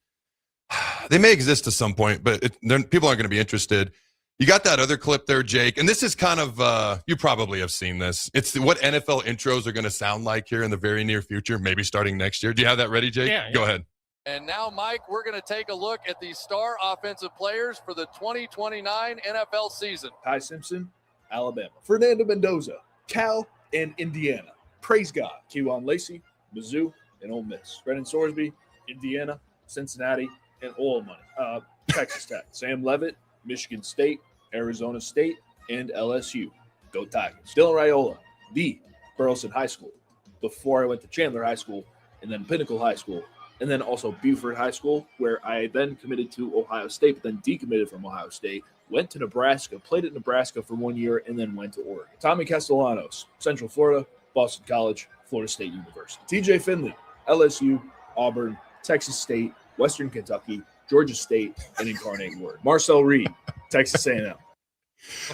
they may exist to some point, but people aren't going to be interested. You got that other clip there, Jake, and this is kind of, you probably have seen this. It's what NFL intros are going to sound like here in the very near future, maybe starting next year. Do you have that ready, Jake? Yeah. Go ahead. And now, Mike, we're going to take a look at the star offensive players for the 2029 NFL season. Ty Simpson, Alabama. Fernando Mendoza, Cal, and Indiana. Praise God. Kejuan Lacey, Mizzou, and Ole Miss. Brennan Sorsby, Indiana, Cincinnati, and Oil Money. Texas Tech. Sam Levitt, Michigan State, Arizona State, and LSU. Go Tigers. Dylan Raiola, the Burleson High School. Before I went to Chandler High School, and then Pinnacle High School, and then also Buford High School, where I then committed to Ohio State, but then decommitted from Ohio State, went to Nebraska, played at Nebraska for 1 year, and then went to Oregon. Tommy Castellanos, Central Florida, Boston College, Florida State University. TJ Finley, LSU, Auburn, Texas State, Western Kentucky, Georgia State, and Incarnate Word. Marcel Reed, Texas A&M.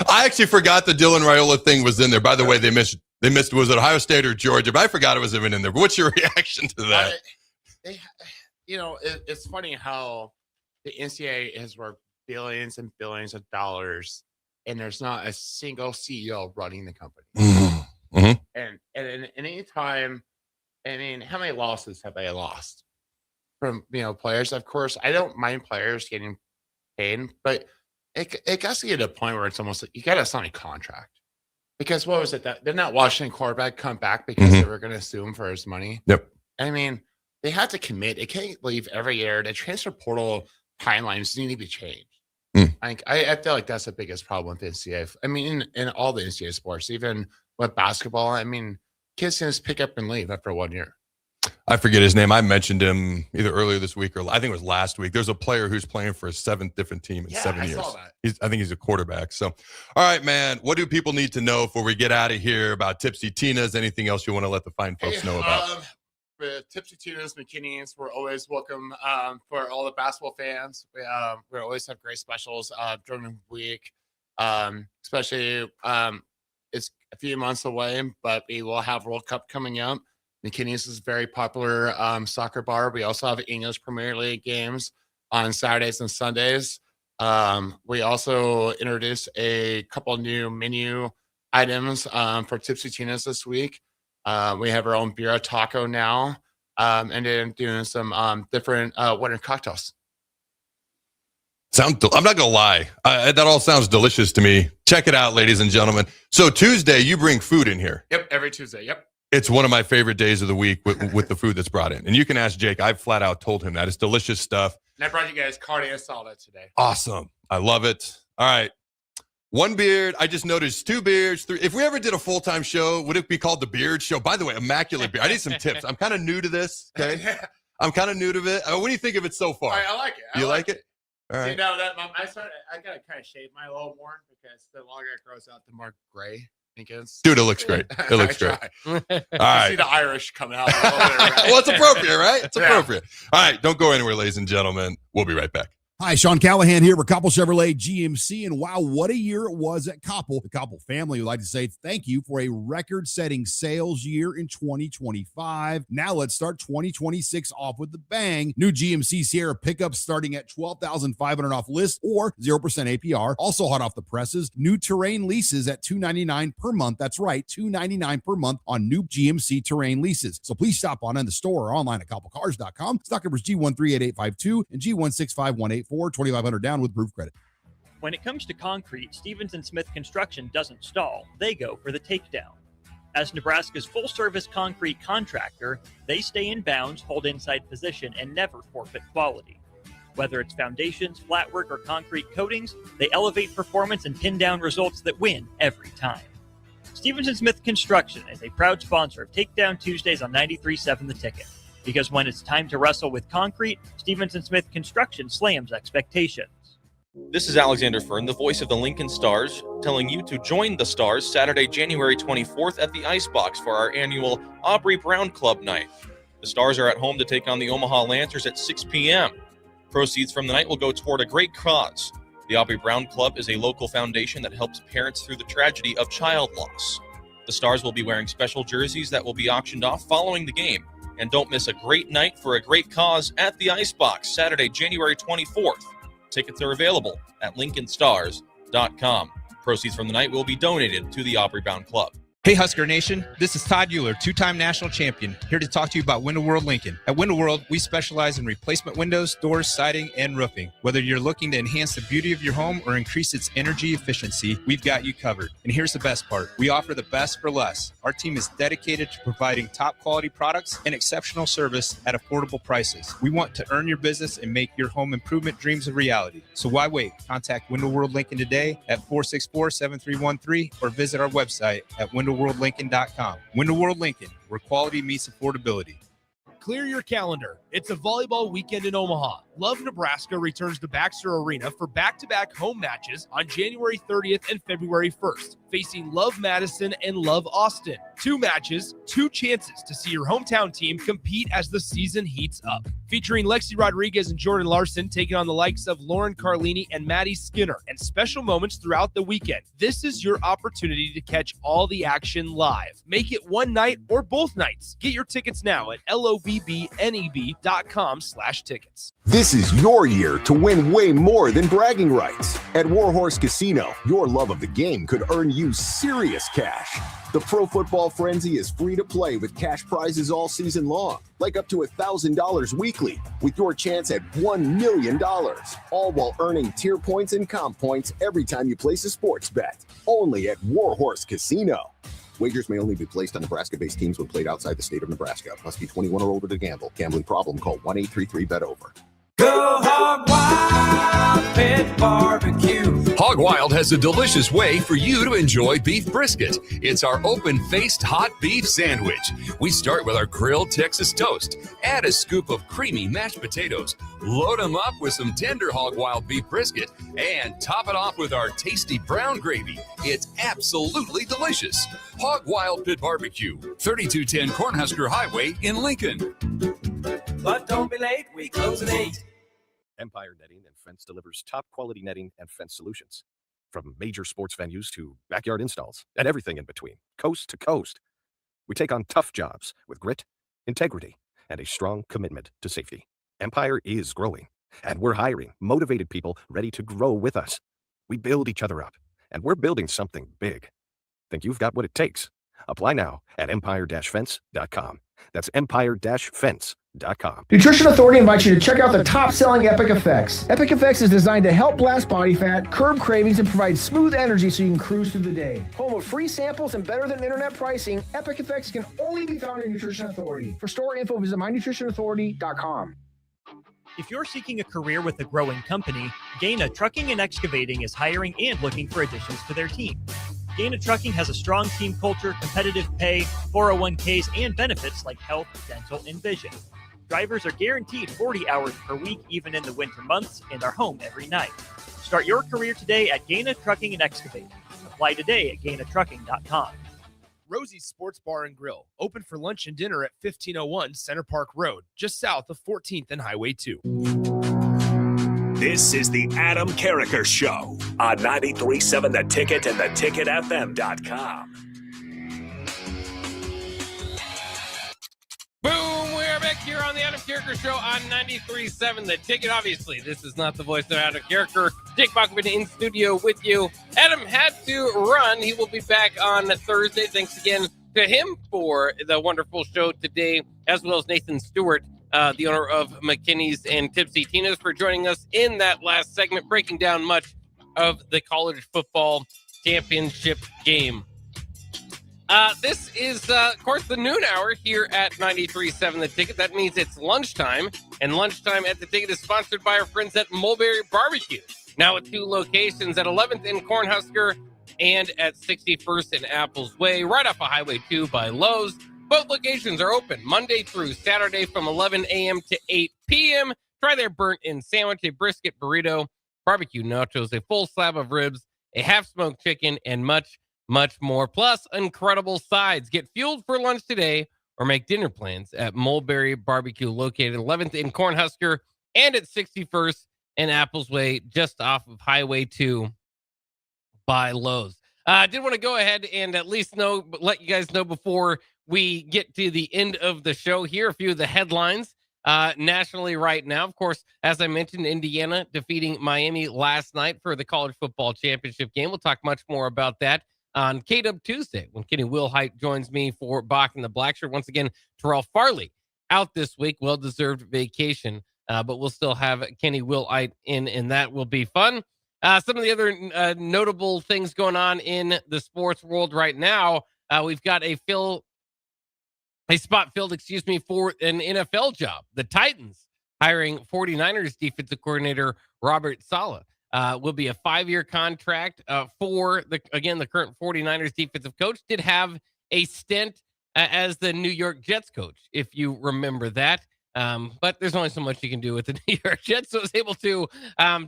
I actually forgot the Dylan Raiola thing was in there. By the way, they missed, was it Ohio State or Georgia? But I forgot it was even in there. But what's your reaction to that? It's funny how the NCAA has worked billions and billions of dollars, and there's not a single CEO running the company. Mm-hmm. And any time, I mean, how many losses have they lost from players? Of course, I don't mind players getting paid, but it got to get to a point where it's almost like you got to sign a contract. Because what was it that they're not watching quarterback come back because they were going to sue him for his money? Yep. I mean, they have to commit. They can't leave every year. The transfer portal timelines need to be changed. I feel like that's the biggest problem with the NCAA. I mean, in all the NCAA sports, even with basketball, I mean, kids can just pick up and leave after 1 year. I forget his name. I mentioned him either earlier this week or I think it was last week. There's a player who's playing for a 7th different team in 7 years. Saw that. I think he's a quarterback. So, all right, man, what do people need to know before we get out of here about Tipsy Tina's? Anything else you want to let the fine folks know about? With Tipsy Tina's, McKinney's, we're always welcome for all the basketball fans. We always have great specials during the week, especially it's a few months away, but we will have World Cup coming up. McKinney's is a very popular soccer bar. We also have English Premier League games on Saturdays and Sundays. We also introduced a couple new menu items for Tipsy Tina's this week. We have our own beer taco now, and then doing some different winter cocktails. I'm not gonna lie, that all sounds delicious to me. Check it out, ladies and gentlemen. So Tuesday, you bring food in here. Yep, every Tuesday. Yep. It's one of my favorite days of the week with the food that's brought in. And you can ask Jake. I've flat out told him that. It's delicious stuff. And I brought you guys carne asada today. Awesome. I love it. All right. One beard. I just noticed 2 beards. 3. If we ever did a full-time show, would it be called the Beard Show? By the way, immaculate beard. I need some tips. I'm kind of new to this. Okay. I'm kind of new to it. What do you think of it so far? I like it. You like it? All right. You know that I gotta kind of shave mine a little more because the longer it grows out, the more gray it gets. Dude, it looks great. It looks great. All right. See the Irish coming out. Well, it's appropriate, right? It's appropriate. All right. Don't go anywhere, ladies and gentlemen. We'll be right back. Hi, Sean Callahan here with Koppel Chevrolet GMC. And wow, what a year it was at Koppel. The Koppel family would like to say thank you for a record-setting sales year in 2025. Now let's start 2026 off with the bang. New GMC Sierra pickups starting at $12,500 off list or 0% APR. Also hot off the presses, new Terrain leases at $299 per month. That's right, $299 per month on new GMC Terrain leases. So please stop on in the store or online at koppelcars.com. Stock numbers G13885 and G16518. 2,500 down with proof credit. When it comes to concrete, Stevens & Smith Construction doesn't stall. They go for the takedown. As Nebraska's full-service concrete contractor, they stay in bounds, hold inside position, and never forfeit quality. Whether it's foundations, flatwork, or concrete coatings, they elevate performance and pin down results that win every time. Stevens & Smith Construction is a proud sponsor of Takedown Tuesdays on 93.7 The Ticket. Because when it's time to wrestle with concrete, Stevens & Smith Construction slams expectations. This is Alexander Fern, the voice of the Lincoln Stars, telling you to join the Stars Saturday, January 24th at the Icebox for our annual Aubrey Brown Club night. The Stars are at home to take on the Omaha Lancers at 6 p.m. Proceeds from the night will go toward a great cause. The Aubrey Brown Club is a local foundation that helps parents through the tragedy of child loss. The Stars will be wearing special jerseys that will be auctioned off following the game. And don't miss a great night for a great cause at the Icebox, Saturday, January 24th. Tickets are available at lincolnstars.com. Proceeds from the night will be donated to the Aubrey Brown Club. Hey Husker Nation, this is Todd Euler, 2-time national champion, here to talk to you about Window World Lincoln. At Window World, we specialize in replacement windows, doors, siding, and roofing. Whether you're looking to enhance the beauty of your home or increase its energy efficiency, we've got you covered. And here's the best part. We offer the best for less. Our team is dedicated to providing top quality products and exceptional service at affordable prices. We want to earn your business and make your home improvement dreams a reality. So why wait? Contact Window World Lincoln today at 464-7313 or visit our website at windowworldlincoln.com. Window World Lincoln, where quality meets affordability. Clear your calendar. It's a volleyball weekend in Omaha. Love Nebraska returns to Baxter Arena for back-to-back home matches on January 30th and February 1st, facing Love Madison and Love Austin. 2 matches, 2 chances to see your hometown team compete as the season heats up. Featuring Lexi Rodriguez and Jordan Larson taking on the likes of Lauren Carlini and Maddie Skinner, and special moments throughout the weekend. This is your opportunity to catch all the action live. Make it one night or both nights. Get your tickets now at lobbneb.com/tickets. This is your year to win way more than bragging rights. At Warhorse Casino, your love of the game could earn you serious cash. The Pro Football Frenzy is free to play with cash prizes all season long, like up to $1,000 weekly, with your chance at $1 million, all while earning tier points and comp points every time you place a sports bet. Only at Warhorse Casino. Wagers may only be placed on Nebraska-based teams when played outside the state of Nebraska. Must be 21 or older to gamble. Gambling problem? Call 1-833-BET-OVER. Go Hog Wild Pit Barbecue. Hog Wild has a delicious way for you to enjoy beef brisket. It's our open-faced hot beef sandwich. We start with our grilled Texas toast. Add a scoop of creamy mashed potatoes. Load them up with some tender Hog Wild beef brisket. And top it off with our tasty brown gravy. It's absolutely delicious. Hog Wild Pit Barbecue, 3210 Cornhusker Highway in Lincoln. But don't be late, we close at 8. Empire Netting and Fence delivers top quality netting and fence solutions. From major sports venues to backyard installs and everything in between, coast to coast. We take on tough jobs with grit, integrity, and a strong commitment to safety. Empire is growing, and we're hiring motivated people ready to grow with us. We build each other up, and we're building something big. Think you've got what it takes? Apply now at empire-fence.com. That's empire-fence.com. Nutrition Authority invites you to check out the top-selling Epic Effects. Epic Effects is designed to help blast body fat, curb cravings, and provide smooth energy so you can cruise through the day. Home of free samples and better than internet pricing, Epic Effects can only be found in Nutrition Authority. For store info, visit mynutritionauthority.com. If you're seeking a career with a growing company, Gaina Trucking and Excavating is hiring and looking for additions to their team. Gaina Trucking has a strong team culture, competitive pay, 401ks, and benefits like health, dental, and vision. Drivers are guaranteed 40 hours per week, even in the winter months, and are home every night. Start your career today at Gaina Trucking and Excavating. Apply today at GainaTrucking.com. Rosie's Sports Bar and Grill, open for lunch and dinner at 1501 Center Park Road, just south of 14th and Highway 2. This is the Adam Carriker Show on 93.7 The Ticket and theticketfm.com. Boom! We're back here on the Adam Carriker Show on 93.7 The Ticket. Obviously, this is not the voice of Adam Carriker. Jake Bachman in studio with you. Adam had to run. He will be back on Thursday. Thanks again to him for the wonderful show today, as well as Nathan Stewart, the owner of McKinney's and Tipsy Tina's, for joining us in that last segment, breaking down much of the college football championship game. This is, of course, the noon hour here at 93.7 The Ticket. That means it's lunchtime, and lunchtime at The Ticket is sponsored by our friends at Mulberry Barbecue. Now at 2 locations, at 11th and Cornhusker and at 61st and Apples Way, right off of Highway 2 by Lowe's. Both locations are open Monday through Saturday from 11 a.m. to 8 p.m. Try their burnt-in sandwich, a brisket burrito, barbecue nachos, a full slab of ribs, a half-smoked chicken, and much, much more. Plus, incredible sides. Get fueled for lunch today or make dinner plans at Mulberry Barbecue, located 11th in Cornhusker and at 61st and Apples Way, just off of Highway 2 by Lowe's. I did want to go ahead and at least let you guys know before we get to the end of the show here, a few of the headlines nationally right now. Of course, as I mentioned, Indiana defeating Miami last night for the college football championship game. We'll talk much more about that on K-Dub Tuesday when Kenny Wilhite joins me for Bach and the Black Shirt. Once again, Terrell Farley out this week, well-deserved vacation, but we'll still have Kenny Wilhite in, and that will be fun. Some of the other notable things going on in the sports world right now, we've got a spot filled, for an NFL job. The Titans hiring 49ers defensive coordinator Robert Saleh. Will be a 5-year contract for the current 49ers defensive coach. Did have a stint as the New York Jets coach, if you remember that. But there's only so much you can do with the New York Jets, so was able to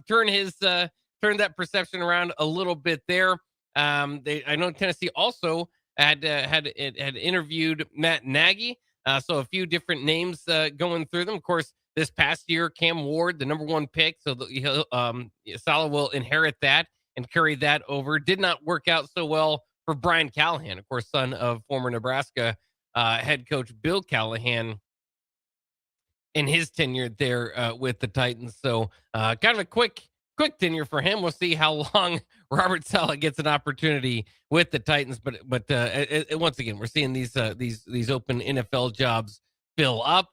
turn that perception around a little bit there. I know Tennessee also had interviewed Matt Nagy, so a few different names going through them. Of course, this past year, Cam Ward, the number 1 pick, so Saleh will inherit that and carry that over. Did not work out so well for Brian Callahan, of course, son of former Nebraska head coach Bill Callahan in his tenure there with the Titans. So kind of a quick tenure for him. We'll see how long Robert Saleh gets an opportunity with the Titans. But once again, we're seeing these open NFL jobs fill up.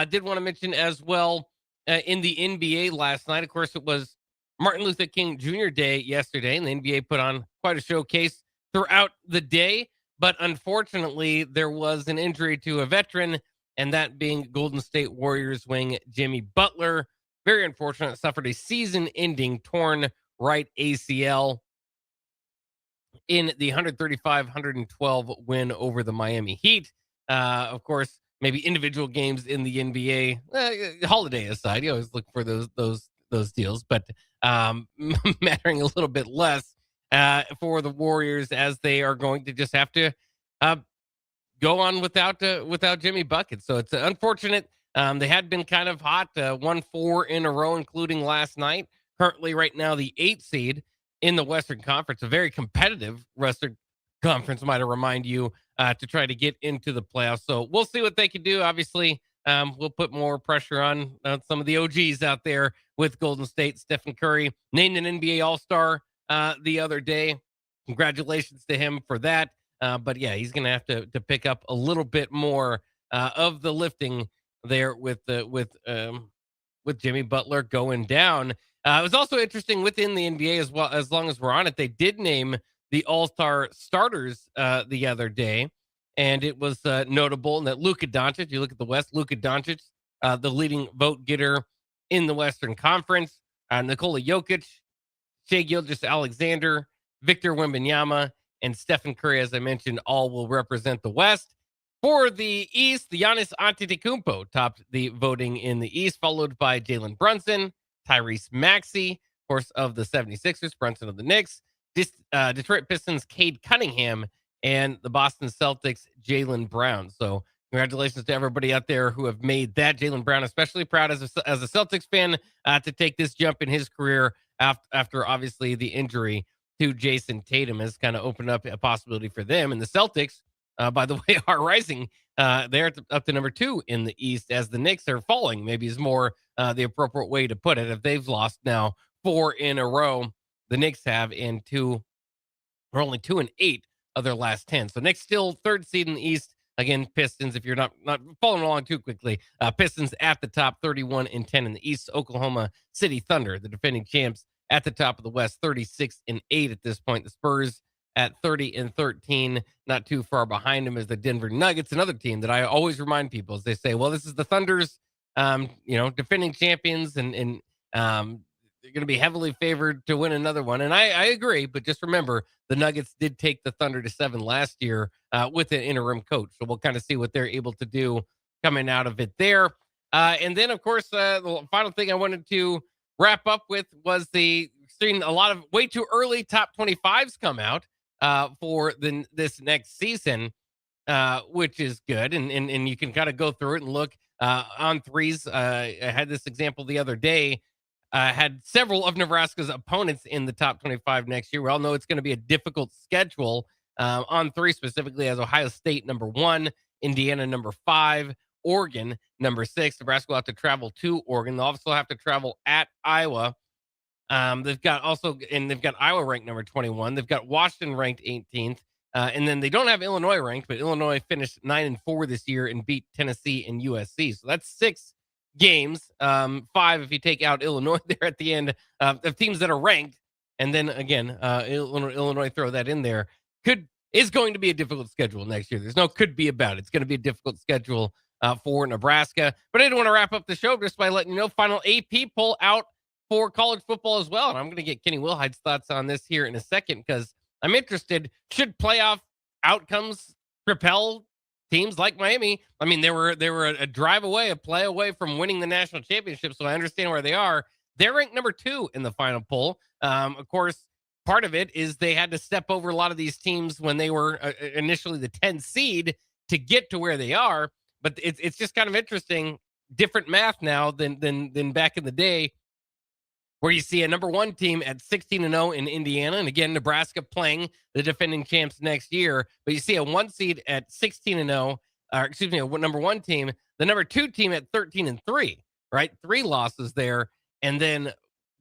Did want to mention as well in the NBA last night, of course, it was Martin Luther King Jr. Day yesterday, and the NBA put on quite a showcase throughout the day. But unfortunately, there was an injury to a veteran, and that being Golden State Warriors wing Jimmy Butler. Very unfortunate, suffered a season-ending torn right ACL in the 135-112 win over the Miami Heat. Of course, maybe individual games in the NBA, holiday aside, you always look for those deals, but mattering a little bit less for the Warriors, as they are going to just have to go on without Jimmy Bucket. So it's unfortunate. They had been kind of hot, won 4 in a row, including last night. Currently, right now, the 8th seed in the Western Conference, a very competitive Western conference might remind you to try to get into the playoffs. So we'll see what they can do. Obviously, we'll put more pressure on some of the OGs out there with Golden State. Stephen Curry named an NBA All-Star the other day. Congratulations to him for that. But yeah, he's going to have to pick up a little bit more of the lifting there with Jimmy Butler going down. It was also interesting within the NBA as well. As long as we're on it, they did name the All-Star starters the other day, and it was notable that Luka Doncic. You look at the West, Luka Doncic, the leading vote getter in the Western Conference. Nikola Jokic, Shai Gilgeous-Alexander, Victor Wembanyama, and Stephen Curry, as I mentioned, all will represent the West. For the East, Giannis Antetokounmpo topped the voting in the East, followed by Jalen Brunson, Tyrese Maxey, of course, of the 76ers, Brunson of the Knicks, Detroit Pistons, Cade Cunningham, and the Boston Celtics, Jaylen Brown. So congratulations to everybody out there who have made that. Jaylen Brown, especially proud as a Celtics fan to take this jump in his career after obviously the injury to Jason Tatum has kind of opened up a possibility for them. And the Celtics, by the way, are rising. They're up to number 2 in the East as the Knicks are falling, maybe is more the appropriate way to put it. If they've lost now 4 in a row, the Knicks have, and are only 2-8 of their last 10. So Knicks still 3rd seed in the East. Again, Pistons, if you're not following along too quickly, Pistons at the top, 31-10 in the East. Oklahoma City Thunder, the defending champs, at the top of the West, 36-8 at this point. The Spurs at 30-13, not too far behind them is the Denver Nuggets, another team that I always remind people as they say, well, this is the Thunder's, defending champions, and they're going to be heavily favored to win another one. And I agree, but just remember, the Nuggets did take the Thunder to 7 last year with an interim coach. So we'll kind of see what they're able to do coming out of it there. And then, of course, the final thing I wanted to wrap up with was seeing a lot of way too early top 25s come out for this next season, which is good. And you can kind of go through it and look on threes. I had this example the other day. Had several of Nebraska's opponents in the top 25 next year. We all know it's going to be a difficult schedule. On 3 specifically, as Ohio State number 1, Indiana number 5, Oregon number 6. Nebraska will have to travel to Oregon. They'll also have to travel at Iowa. They've got Iowa ranked number 21. They've got Washington ranked 18th. And then they don't have Illinois ranked, but Illinois finished 9-4 this year and beat Tennessee and USC. So that's 6 games, 5 if you take out Illinois there at the end of teams that are ranked. And then again, Illinois throw that in there. Is going to be a difficult schedule next year. There's no could be about it. It's going to be a difficult schedule for Nebraska. But I didn't want to wrap up the show just by letting you know, final AP poll out for college football as well. And I'm going to get Kenny Wilhide's thoughts on this here in a second, because I'm interested. Should playoff outcomes propel teams like Miami? I mean, they were a drive away, a play away from winning the national championship, so I understand where they are. They're ranked number 2 in the final poll. Of course, part of it is they had to step over a lot of these teams when they were initially the 10 seed to get to where they are. But it's just kind of interesting, different math now than back in the day, where you see a number 1 team at 16-0 in Indiana. And again, Nebraska playing the defending champs next year. But you see a 1 seed at 16-0, a number 1 team, the number 2 team at 13-3, right? 3 losses there. And then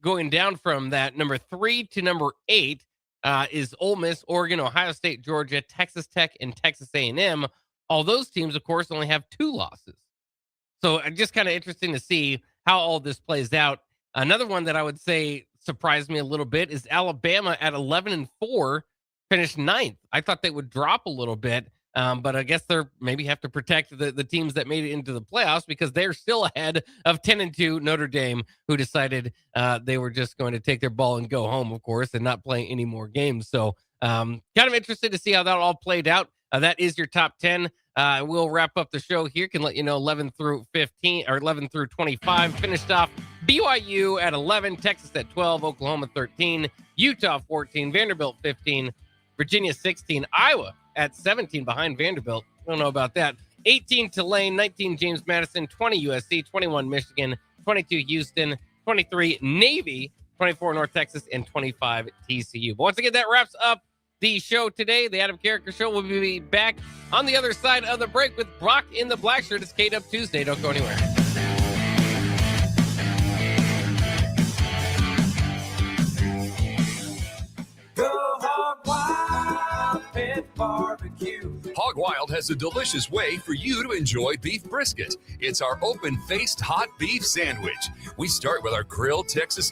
going down from that, number 3 to number 8 is Ole Miss, Oregon, Ohio State, Georgia, Texas Tech, and Texas A&M. All those teams, of course, only have 2 losses. So just kind of interesting to see how all this plays out. Another one that I would say surprised me a little bit is Alabama at 11-4, finished 9th. I thought they would drop a little bit, but I guess they're maybe have to protect the teams that made it into the playoffs, because they're still ahead of 10-2 Notre Dame, who decided they were just going to take their ball and go home, of course, and not play any more games. So kind of interested to see how that all played out. That is your top 10. We'll wrap up the show here. Can let you know 11 through 15 or 11 through 25 finished off. BYU at 11, Texas at 12, Oklahoma 13, Utah 14, Vanderbilt 15, Virginia 16, Iowa at 17 behind Vanderbilt. I don't know about that. 18 Tulane, 19 James Madison, 20 USC, 21 Michigan, 22 Houston, 23 Navy, 24 North Texas, and 25 TCU. But once again, that wraps up the show today. The Adam Carriker Show will be back on the other side of the break with Brock in the black shirt. It's K-Dub Tuesday. Don't go anywhere. Go Hog Wild Pit Barbecue. Hog Wild has a delicious way for you to enjoy beef brisket. It's our open-faced hot beef sandwich. We start with our grilled Texas